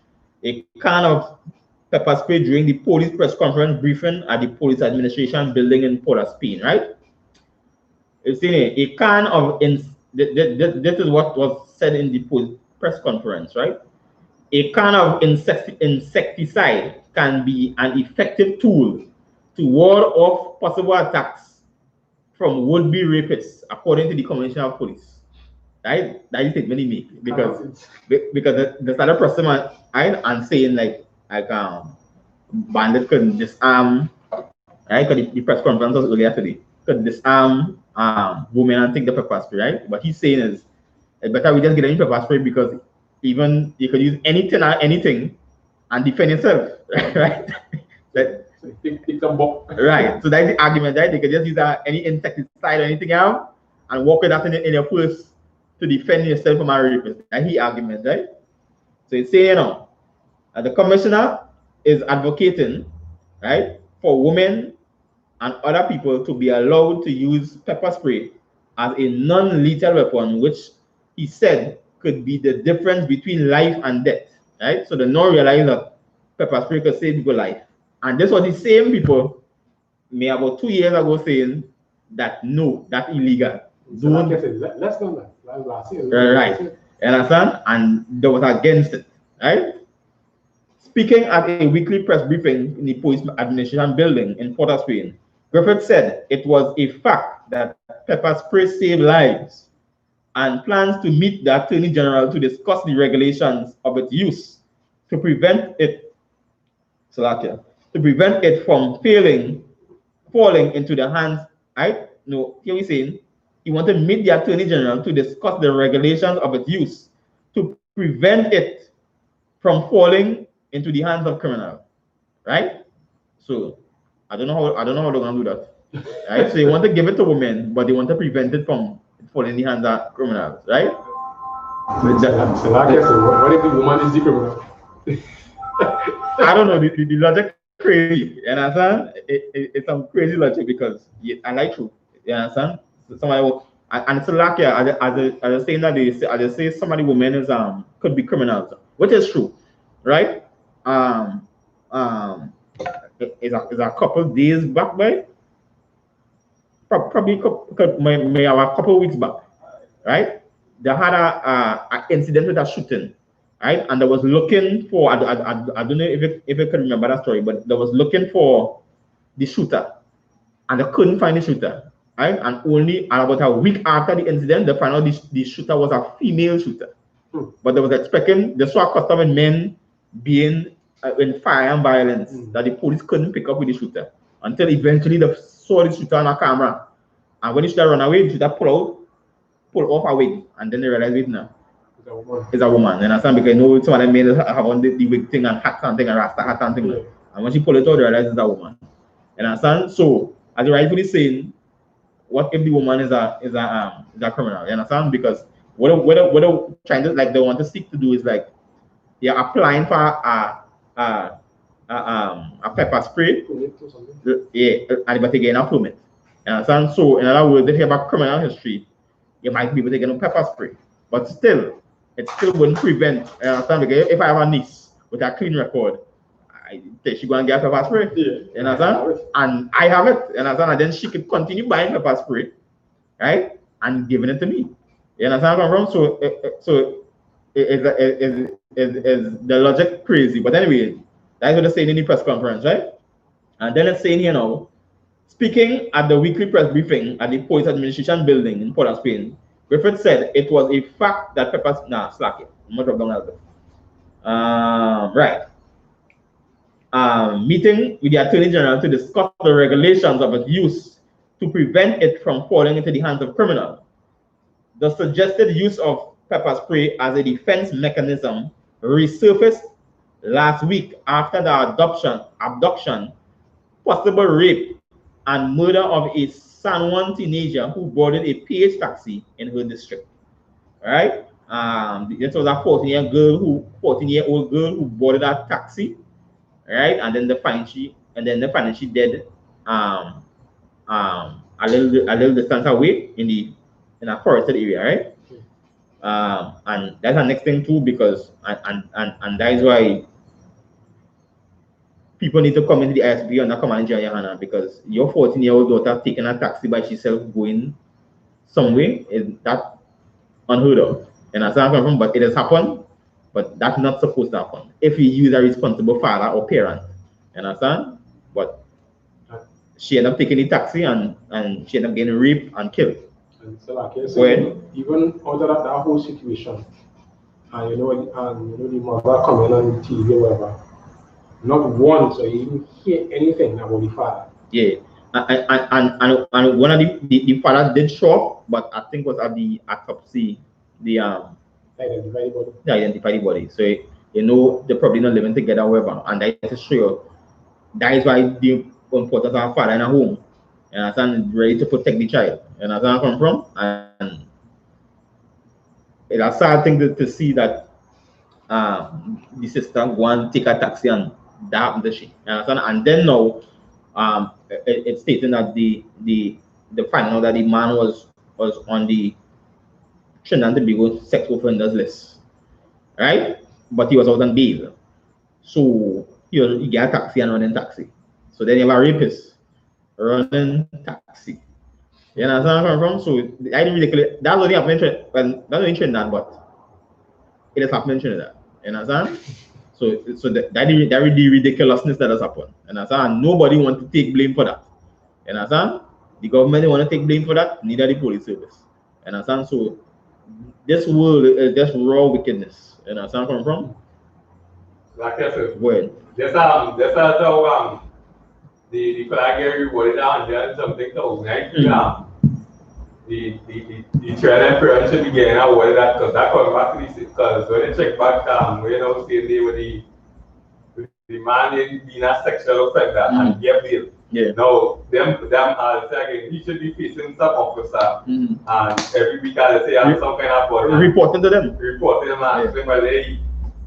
Speaker 2: a can of pepper spray during the police press conference briefing at the police administration building in Port of Spain, right? It's saying a can of this is what was said in the police press conference, right? A can of insecticide can be an effective tool to ward off possible attacks from would-be rapists, according to the Commissioner of Police. Right? That is statement he make because the other person and saying like bandits couldn't disarm, right? Because the press conference was earlier today, could disarm women and take the pepper spray, right? What he's saying is it's better we just get any pepper spray because even you could use anything and defend yourself, right? Right. So that's the argument, right? They could just use any insecticide or anything else and walk with that in your purse to defend yourself from a rapist. That's the argument, right? So it's saying, the commissioner is advocating, right, for women and other people to be allowed to use pepper spray as a non-lethal weapon, which he said could be the difference between life and death, right? So they now realize that pepper spray could save people's life. And this was the same people may about 2 years ago saying that no, that's illegal.
Speaker 3: Let's go that. Last year.
Speaker 2: Right. You understand? And they was against it, right? Speaking at a weekly press briefing in the police administration building in Port of Spain, Griffith said it was a fact that pepper spray saved lives and plans to meet the Attorney General to discuss the regulations of its use to prevent it from falling into the hands, right? No, here we're saying he wanted to meet the Attorney General to discuss the regulations of its use to prevent it from falling into the hands of criminals, right? So I don't know how they're gonna do that, right? So they want to give it to women, but they want to prevent it from falling in the hands of criminals, right?
Speaker 3: What if the woman is the criminal?
Speaker 2: I don't know. The logic crazy. You understand? It's some crazy logic because I like truth. You understand? Somebody will, and it's like as I saying that they say some of the women is could be criminals, which is true, right? Is a couple days back, by probably may have a couple weeks back, right? They had a incident with a shooting, right? And they was looking for, I don't know if you can remember that story, but they was looking for the shooter, and they couldn't find the shooter, right? And about a week after the incident, they found out the shooter was a female shooter. But they was expecting, they saw a custom in men being in fire and violence that the police couldn't pick up with the shooter until eventually they saw the shooter on a camera. And when the shooter ran away, the shooter pulled off a wig, and then they realized it now. It's a woman. And I understand, because you know some of them men have on the wig thing and hat and thing and rasta hat and thing. And when she pulled it out, they realized it's a woman. And I understand. So as you rightfully saying, what if the woman is a criminal? You understand? Because what they're trying to, like, they want to seek to do is, like, they're applying for a pepper spray, and but they get a permit. You understand? So in other words, if you have a criminal history, you might be able to get a pepper spray, but still, it still wouldn't prevent. You understand? Because if I have a niece with a clean record, she go and get a pepper spray. You understand? And I have it. You understand? And then she could continue buying pepper spray, right, and giving it to me. You understand where I'm from? So is the logic crazy? But anyway, that's what they're saying in the press conference, right? And then it's saying here now, speaking at the weekly press briefing at the Police Administration building in Port of Spain, Griffith said it was a fact that slack it. I'm not dropping down right. Meeting with the Attorney General to discuss the regulations of its use to prevent it from falling into the hands of criminals. The suggested use of pepper spray as a defense mechanism resurfaced last week after the abduction, possible rape, and murder of a San Juan teenager who boarded a PH taxi in her district. Right? This was a 14-year-old girl who boarded a taxi, right? And then they find she dead a little distance away in a forested area, right? And that's the next thing too, because and that is why people need to come into the I.S.U.P.K and not come in GEN.YAHANNA, because your 14-year-old daughter taking a taxi by herself going somewhere is that unheard of. And that's where I'm from, but it has happened, but that's not supposed to happen if you use a responsible father or parent. You understand? But she ended up taking the taxi and she ended up getting raped and killed.
Speaker 3: And so, like you said, even under that whole situation, and the mother coming on TV or whatever, not once or you even hear anything about the father.
Speaker 2: Yeah, and one of the father did show up, but I think was at the autopsy, identify the body. So they're probably not living together, however, and that is true. That is why the importance of a father in a home, and understand, ready to protect the child. And that's where I come from. And it's a sad thing to see that the sister go and take a taxi and that happened to she. And then now it's stating that the finding out that the man was on the Trinidad and Tobago sex offenders list, right? But he was out on bail, so you get a taxi and running taxi. So then you have a rapist running taxi. You understand where I'm from? So I didn't ridiculous. That's only happening in Trinidad, but it is happening in Trinidad. You understand? So that the ridiculousness that has happened. You understand? And nobody wants to take blame for that. You understand? The government don't want to take blame for that, neither the police service. You understand? So this world is just raw wickedness. You understand where I'm from?
Speaker 4: Like I said,
Speaker 2: well,
Speaker 4: that's how the flag area was down there something to the Trinidad parents should be getting awarded that, because that comes back to the, because when they check back saying they were the man being a sexual offender and get bail.
Speaker 2: Yeah.
Speaker 4: Now them again, he should be facing some officer and every week they say have some kind of body
Speaker 2: reporting to them.
Speaker 4: Reporting them and saying, well, hey,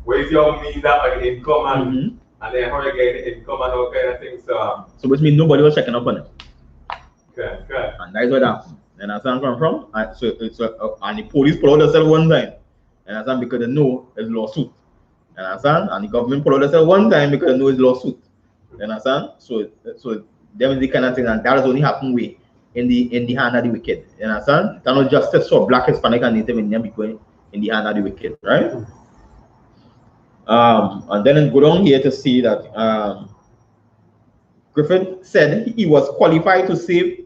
Speaker 4: where's your means of income and then how you get income and all kind of things. So
Speaker 2: which means nobody was checking up on it.
Speaker 4: Okay.
Speaker 2: And that's what happened. And that's where I'm from. And the police pulled out themselves one time. You understand? Because they know it's lawsuit. You understand? And the government pulled themselves one time because they know it's lawsuit. You understand? So them is the kind of thing, and that has only happened way in the hand of the wicked. You understand? There's no justice for Black, Hispanic, and Native Indian people in the hand of the wicked, right? And then go down here to see that Griffin said he was qualified to say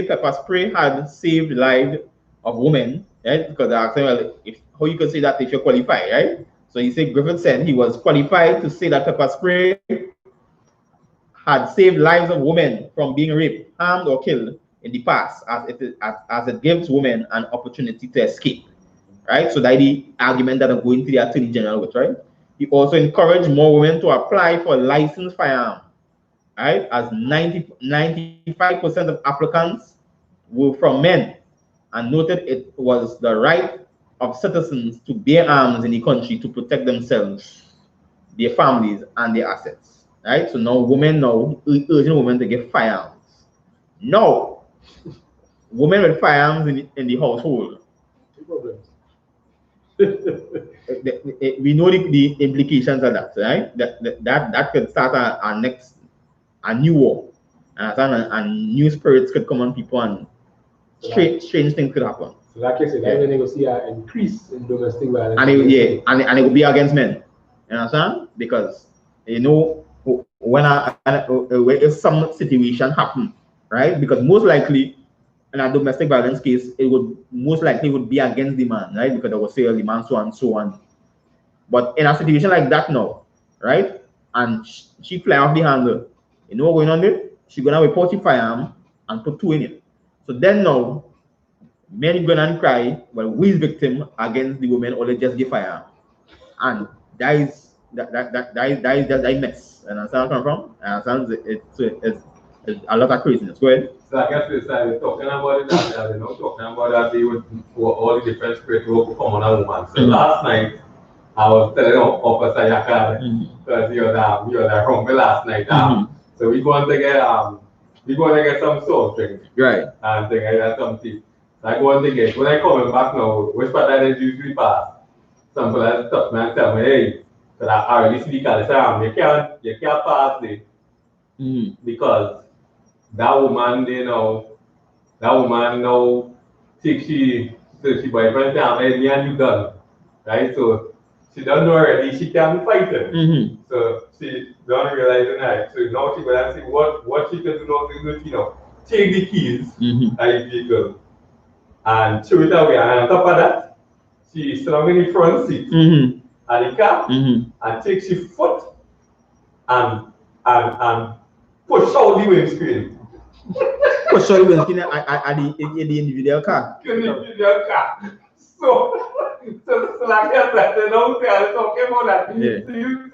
Speaker 2: pepper spray had saved the lives of women, right? Because I asked him, well, how you can say that if you're qualified, right? So he said Griffin said he was qualified to say that pepper spray had saved lives of women from being raped, harmed, or killed in the past, as it gives women an opportunity to escape, right? So that's the argument that I'm going to the Attorney General with, right? He also encouraged more women to apply for licensed firearm, right? As 95% of applicants were from men, and noted it was the right of citizens to bear arms in the country to protect themselves, their families, and their assets, right? So now women urging women to get firearms. No, women with firearms in the household. We know the implications of that, right? That could start a new war, and new spirits could come on people, and strange things could happen.
Speaker 3: So like I said, they're going to see an increase in domestic violence.
Speaker 2: And it will be against men. You understand? Because when if some situation happen, right? Because most likely in a domestic violence case, it would most likely be against the man, right? Because they will say the man so and so on. But in a situation like that now, right? And she fly off the handle. You know what's going on there? She's gonna report the firearm and put 2 in it. So then now, men gonna and cry, well, who is victim against the woman, or they just give firearm? And that is a mess. And understand where I'm from? And it's a lot of craziness. Go ahead.
Speaker 4: So I guess we're talking about it, that, talking about that they would for all the different spirits will come on a woman. So last night I was telling Officer Yakar, because you're there from me last night. So we're going to get some salt drink. Right. And thing like that, some tea. So I go on to get, when I coming back now, which part I did usually pass? Some people that stop me and tell me, hey, so that I already speak at the time, you can't pass it. Because that woman now take she boyfriend time, hey, me and you done. Right? So she don't know already she can be fighting. So she don't realize it now. So now she will see what she can do now is, take the keys and the vehicle and throw it away. And on top of that, she strong in the front seat and the car and take she foot and push out the windscreen.
Speaker 2: Push out the windscreen at the individual car.
Speaker 4: The individual car. So like that, they don't talk about that.
Speaker 2: Yeah.
Speaker 4: So you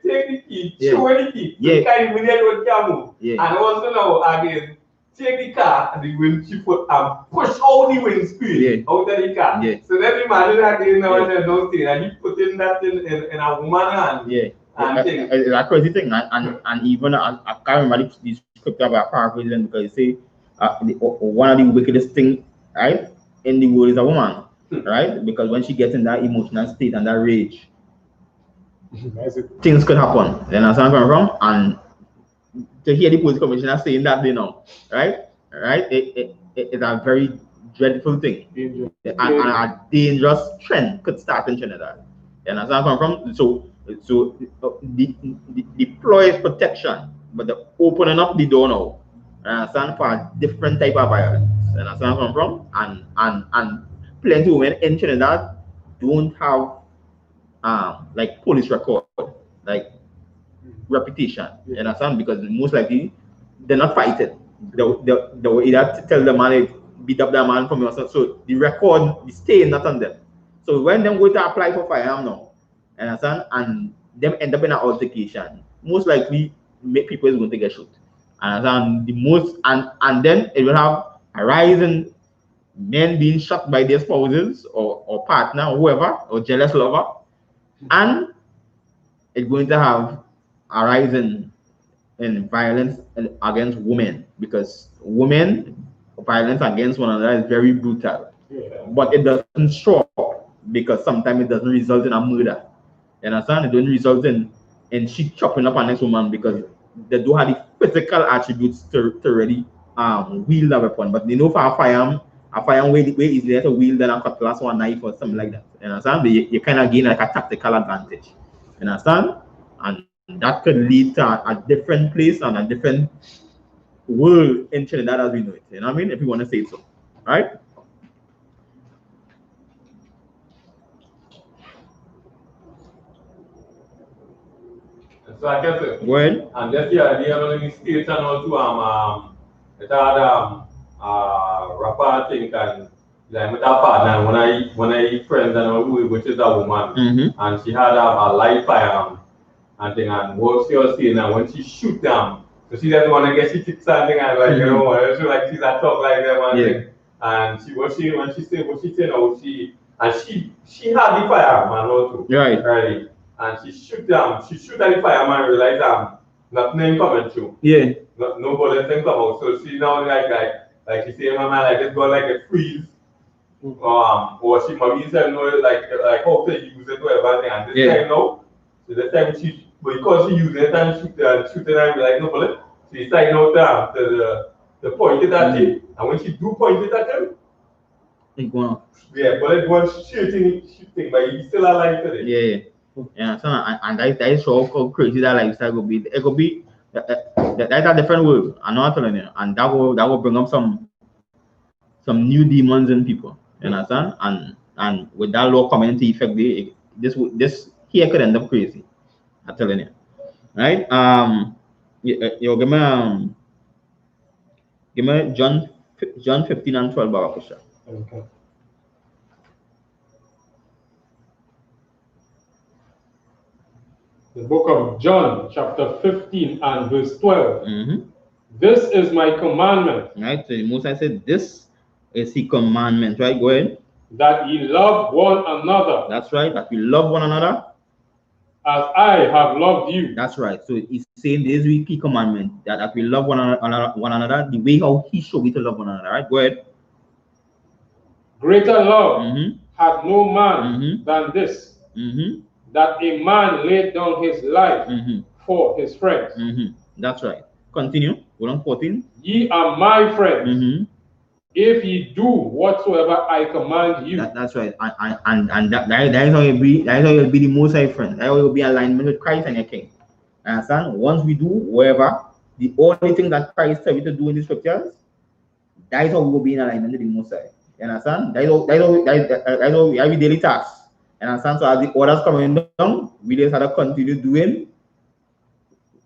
Speaker 4: take the key, throw the key, you can't immediately move. And also now again, take the car and the windshield and push out the windscreen out of the car. So then imagine again now and then those things, and you put in that in a woman's hand. And
Speaker 2: it's a crazy thing, and even I can't remember the scripture about paraphrasing, because you say one of the wickedest things, right, in the world is a woman. Right? Because when she gets in that emotional state and that rage, things could happen. You understand where I'm from? And to hear the police commissioner saying that, right? Right? It's a very dreadful thing. And a dangerous trend could start in Trinidad. You understand where I'm from? So the deploy is protection, but the opening up the door now, you understand, for a different type of violence. You understand where I'm from? And plenty of women in Trinidad don't have like police record, like reputation. You understand? Because most likely they're not fighting. They will either tell the man, beat up the man from your son. So the record, the stain not on them. So when them go to apply for firearm now, you understand, and them end up in an altercation, most likely people is going to get shot. And then it will have a rise in men being shot by their spouses or partner or whoever, or jealous lover, and it's going to have a rise in violence against women, because women violence against one another is very brutal. But it doesn't stop. because sometimes it doesn't result in a murder. You understand? It doesn't result in she chopping up a next woman because they don't have the physical attributes to really wield a weapon. But they know for a firearm way easier to wield than a cutlass or a knife or something like that. You understand? But you kind of gain like a tactical advantage. You understand? And that could lead to a different place and a different world in Trinidad as we know it. You know what I mean? If you want to say it so. Right?
Speaker 4: So I guess it.
Speaker 2: Well,
Speaker 4: And that's the idea of the states and all to it had rapper thing and like with her partner when I eat friends and all which is a woman and she had a live firearm and thing and what she was saying and when she shoot them so she doesn't want to get she keeps standing and like you know she like she's a talk like them and thing. And she when she said what she said now she had the firearm and all too. Right. And she shoot at the fireman realize nothing coming through.
Speaker 2: Yeah.
Speaker 4: No bullet thing come out. So she now like she say my man like it's got like a freeze. Or she maybe said no like how to use it whatever thing. And this time now, so this time because she used it and shoot it and like no bullet, she started out the point it at him. And when she do point it at him, yeah, but it was shooting, but he's still alive today.
Speaker 2: Yeah. Yeah, so and that is how crazy that lifestyle will be. It could be that's a different world. I'm not telling you, and that will bring up some new demons in people. You understand? And with that low community effect, this here could end up crazy. I'm telling you, right? You give me John 15 and 12, Barakusha.
Speaker 3: Okay. The book of John, chapter 15 and verse 12. This is my commandment.
Speaker 2: Right, so Moses said, this is the commandment, right? Go ahead.
Speaker 3: That ye love one another.
Speaker 2: That's right, that we love one another.
Speaker 3: As I have loved you.
Speaker 2: That's right. So he's saying this is the key commandment, that we love one another, the way how he showed we to love one another, right? Go ahead.
Speaker 3: Greater love hath no man than this. That a man laid down his life for his friends.
Speaker 2: That's right. Continue. Go on 14.
Speaker 3: Ye are my friends. If ye do whatsoever I command you.
Speaker 2: That's right. And that is how you'll be. That is how you'll be the Most High friend. That will be alignment with Christ and your King. Understand? Once we do whatever, the only thing that Christ tells you to do in the scriptures, that is how we will be in alignment with the Most High. You understand? That is how we have daily tasks. And understand? So as the orders coming down, we just have to continue doing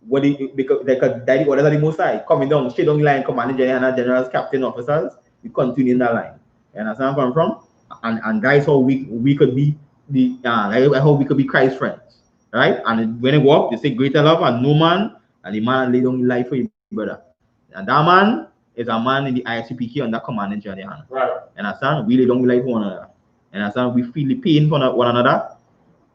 Speaker 2: what because the orders are the Most High coming down, straight down the line, commanding generals, captain, officers. We continue in that line. You understand where I'm from? And that is how we could be how we could be Christ's friends. Right? And when they go up, they say greater love and no man, and the man lay down his life for his brother. And that man is a man in the I.S.U.P.K under commanding GEN.YAHANNA.
Speaker 3: Right.
Speaker 2: And understand? We lay down his life for one another. And understand? We feel the pain for one another.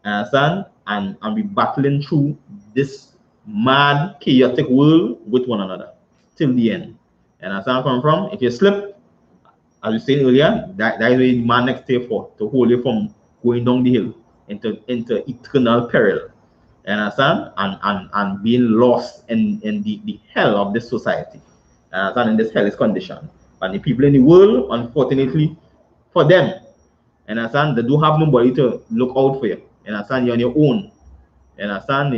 Speaker 2: And understand? And we battling through this mad, chaotic world with one another till the end. And understand where I'm from? If you slip, as we said earlier, that is where the man next day for to hold you from going down the hill into eternal peril. You understand? And being lost in the hell of this society. And in this hellish condition. And the people in the world, unfortunately, for them, and understand, they don't have nobody to look out for you. And understand, you're on your own. And understand,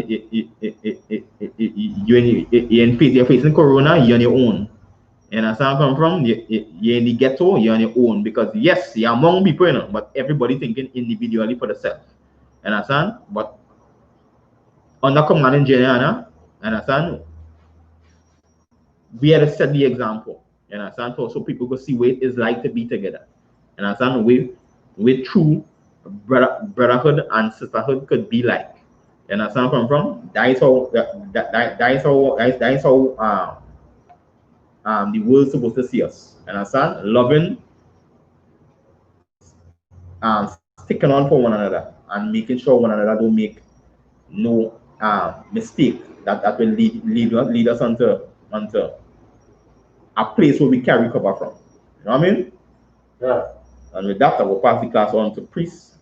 Speaker 2: you're facing corona, you're on your own. And understand where I'm from? You're in the ghetto, you're on your own. Because yes, you're among people, you know, but everybody thinking individually for themselves. Understand? But under commanding GEN.YAHANNA, understand, we had to set the example. Understand? So people go see what it is like to be together. Understand? With true brotherhood and sisterhood could be like. Understand where I'm from? That is how the world's supposed to see us. Understand? Loving, sticking on for one another, and making sure one another don't make no mistake that will lead us onto a place where we can recover from. You know what I mean?
Speaker 3: Yeah.
Speaker 2: And with that, I will pass the class on to Priest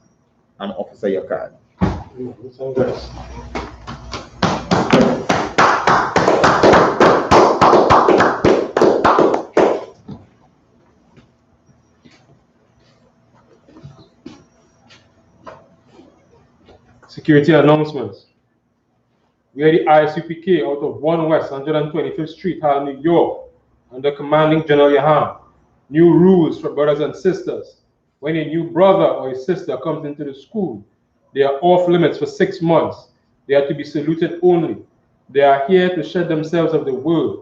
Speaker 2: and officer your card.
Speaker 3: Security announcements. We are the I.S.U.P.K out of 1 West 125th Street, Harlem, New York, under commanding General Yahanna. New rules for brothers and sisters. When a new brother or a sister comes into the school, they are off limits for 6 months. They are to be saluted only. They are here to shed themselves of the word.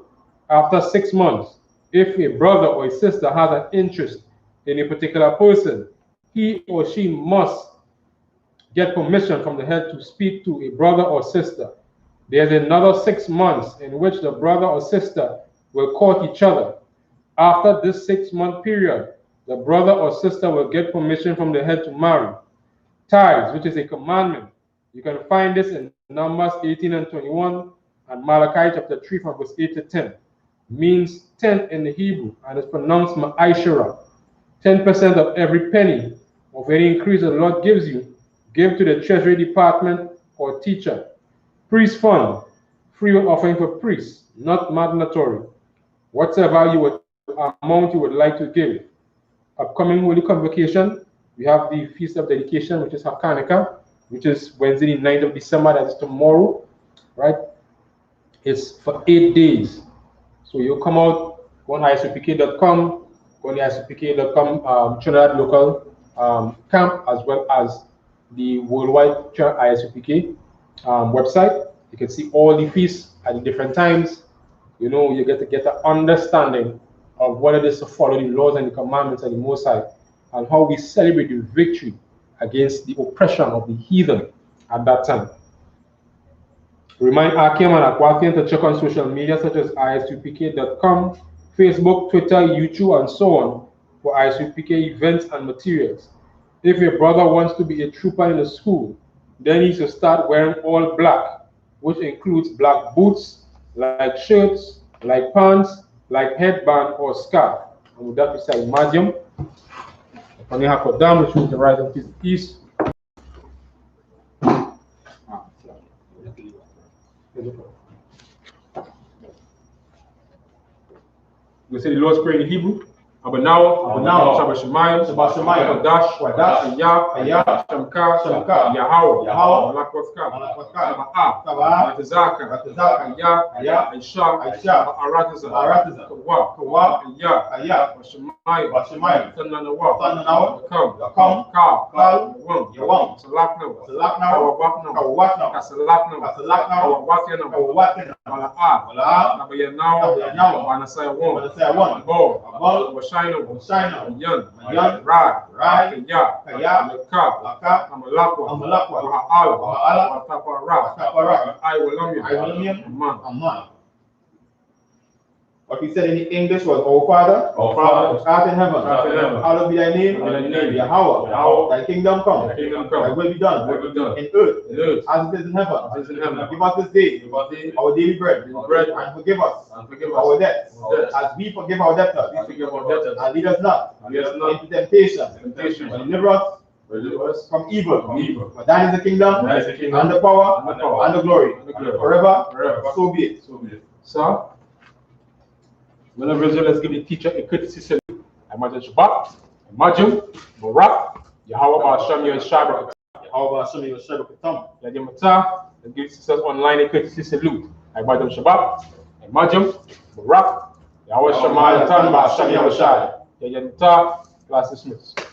Speaker 3: After 6 months, if a brother or a sister has an interest in a particular person, he or she must get permission from the head to speak to a brother or sister. There's another 6 months in which the brother or sister will court each other. After this 6-month period, the brother or sister will get permission from the head to marry. Tithes, which is a commandment. You can find this in Numbers 18 and 21 and Malachi chapter 3 from verse 8 to 10. Means 10 in the Hebrew and is pronounced ma'ashara. 10% of every penny of any increase the Lord gives you, give to the treasury department or teacher. Priest fund, free will offering for priests, not mandatory. Whatever amount you would like to give. Upcoming Holy Convocation, we have the Feast of Dedication, which is Hanukkah, which is Wednesday, the 9th of December, that is tomorrow, right? It's for 8 days. So you'll come out, go on ISUPK.com, go on the ISUPK.com Trinidad local camp, as well as the worldwide I.S.U.P.K website. You can see all the feasts at the different times. You know, you get to get an understanding of what it is to follow the laws and the commandments of the Most High, and how we celebrate the victory against the oppression of the heathen at that time. Remind Akim and Aquatian to check on social media such as ISUPK.com, Facebook, Twitter, YouTube, and so on for I.S.U.P.K events and materials. If your brother wants to be a trooper in the school, then he needs to start wearing all black, which includes black boots, like shirts, like pants, like headband or scarf. And with that we say medium. On the half of down, which means the right of the east. We say the Lord's Prayer in Hebrew. Abanawa, Shabbat Shemayim, Dash, Ayah, Shamka, Yahweh, Malakwaska, Matazaka, Ayah, Aisha, Aratiza, Kawa, Ayah, Shemayim, Tananawa, Kal, Yawam, Salakna, Kasalakna, Wakiana, Mala'a, Nabayanawa, Banasaya, Bo, Shino, Yan, Rad, Kaya, Laka, Amalakwa, Ala, Tapara, I will Aman.
Speaker 2: What we said in English was, Our Father, which art in heaven, hallowed be thy name, Yahweh, thy kingdom come, thy will be done, in earth, as it is in heaven. Give us this day our daily bread, and forgive us our debts, as we forgive our debtors, and lead us not into temptation, but deliver us from evil. For thine is the kingdom, and the power, and the glory, forever, so be it.
Speaker 3: So, whenever let's give the teacher a courtesy salute. I imagine Shabbat, imagine Barak, Yahweh Ba'Shem Yeshua, Yahweh Ba'Shem Yeshua, Yadim Matah, let's give sisters online a courtesy salute. I imagine Shabbat, imagine Barak, Yahweh Shema Yatan Ba'Shem Yeshua, Yadim Matah, class dismissed.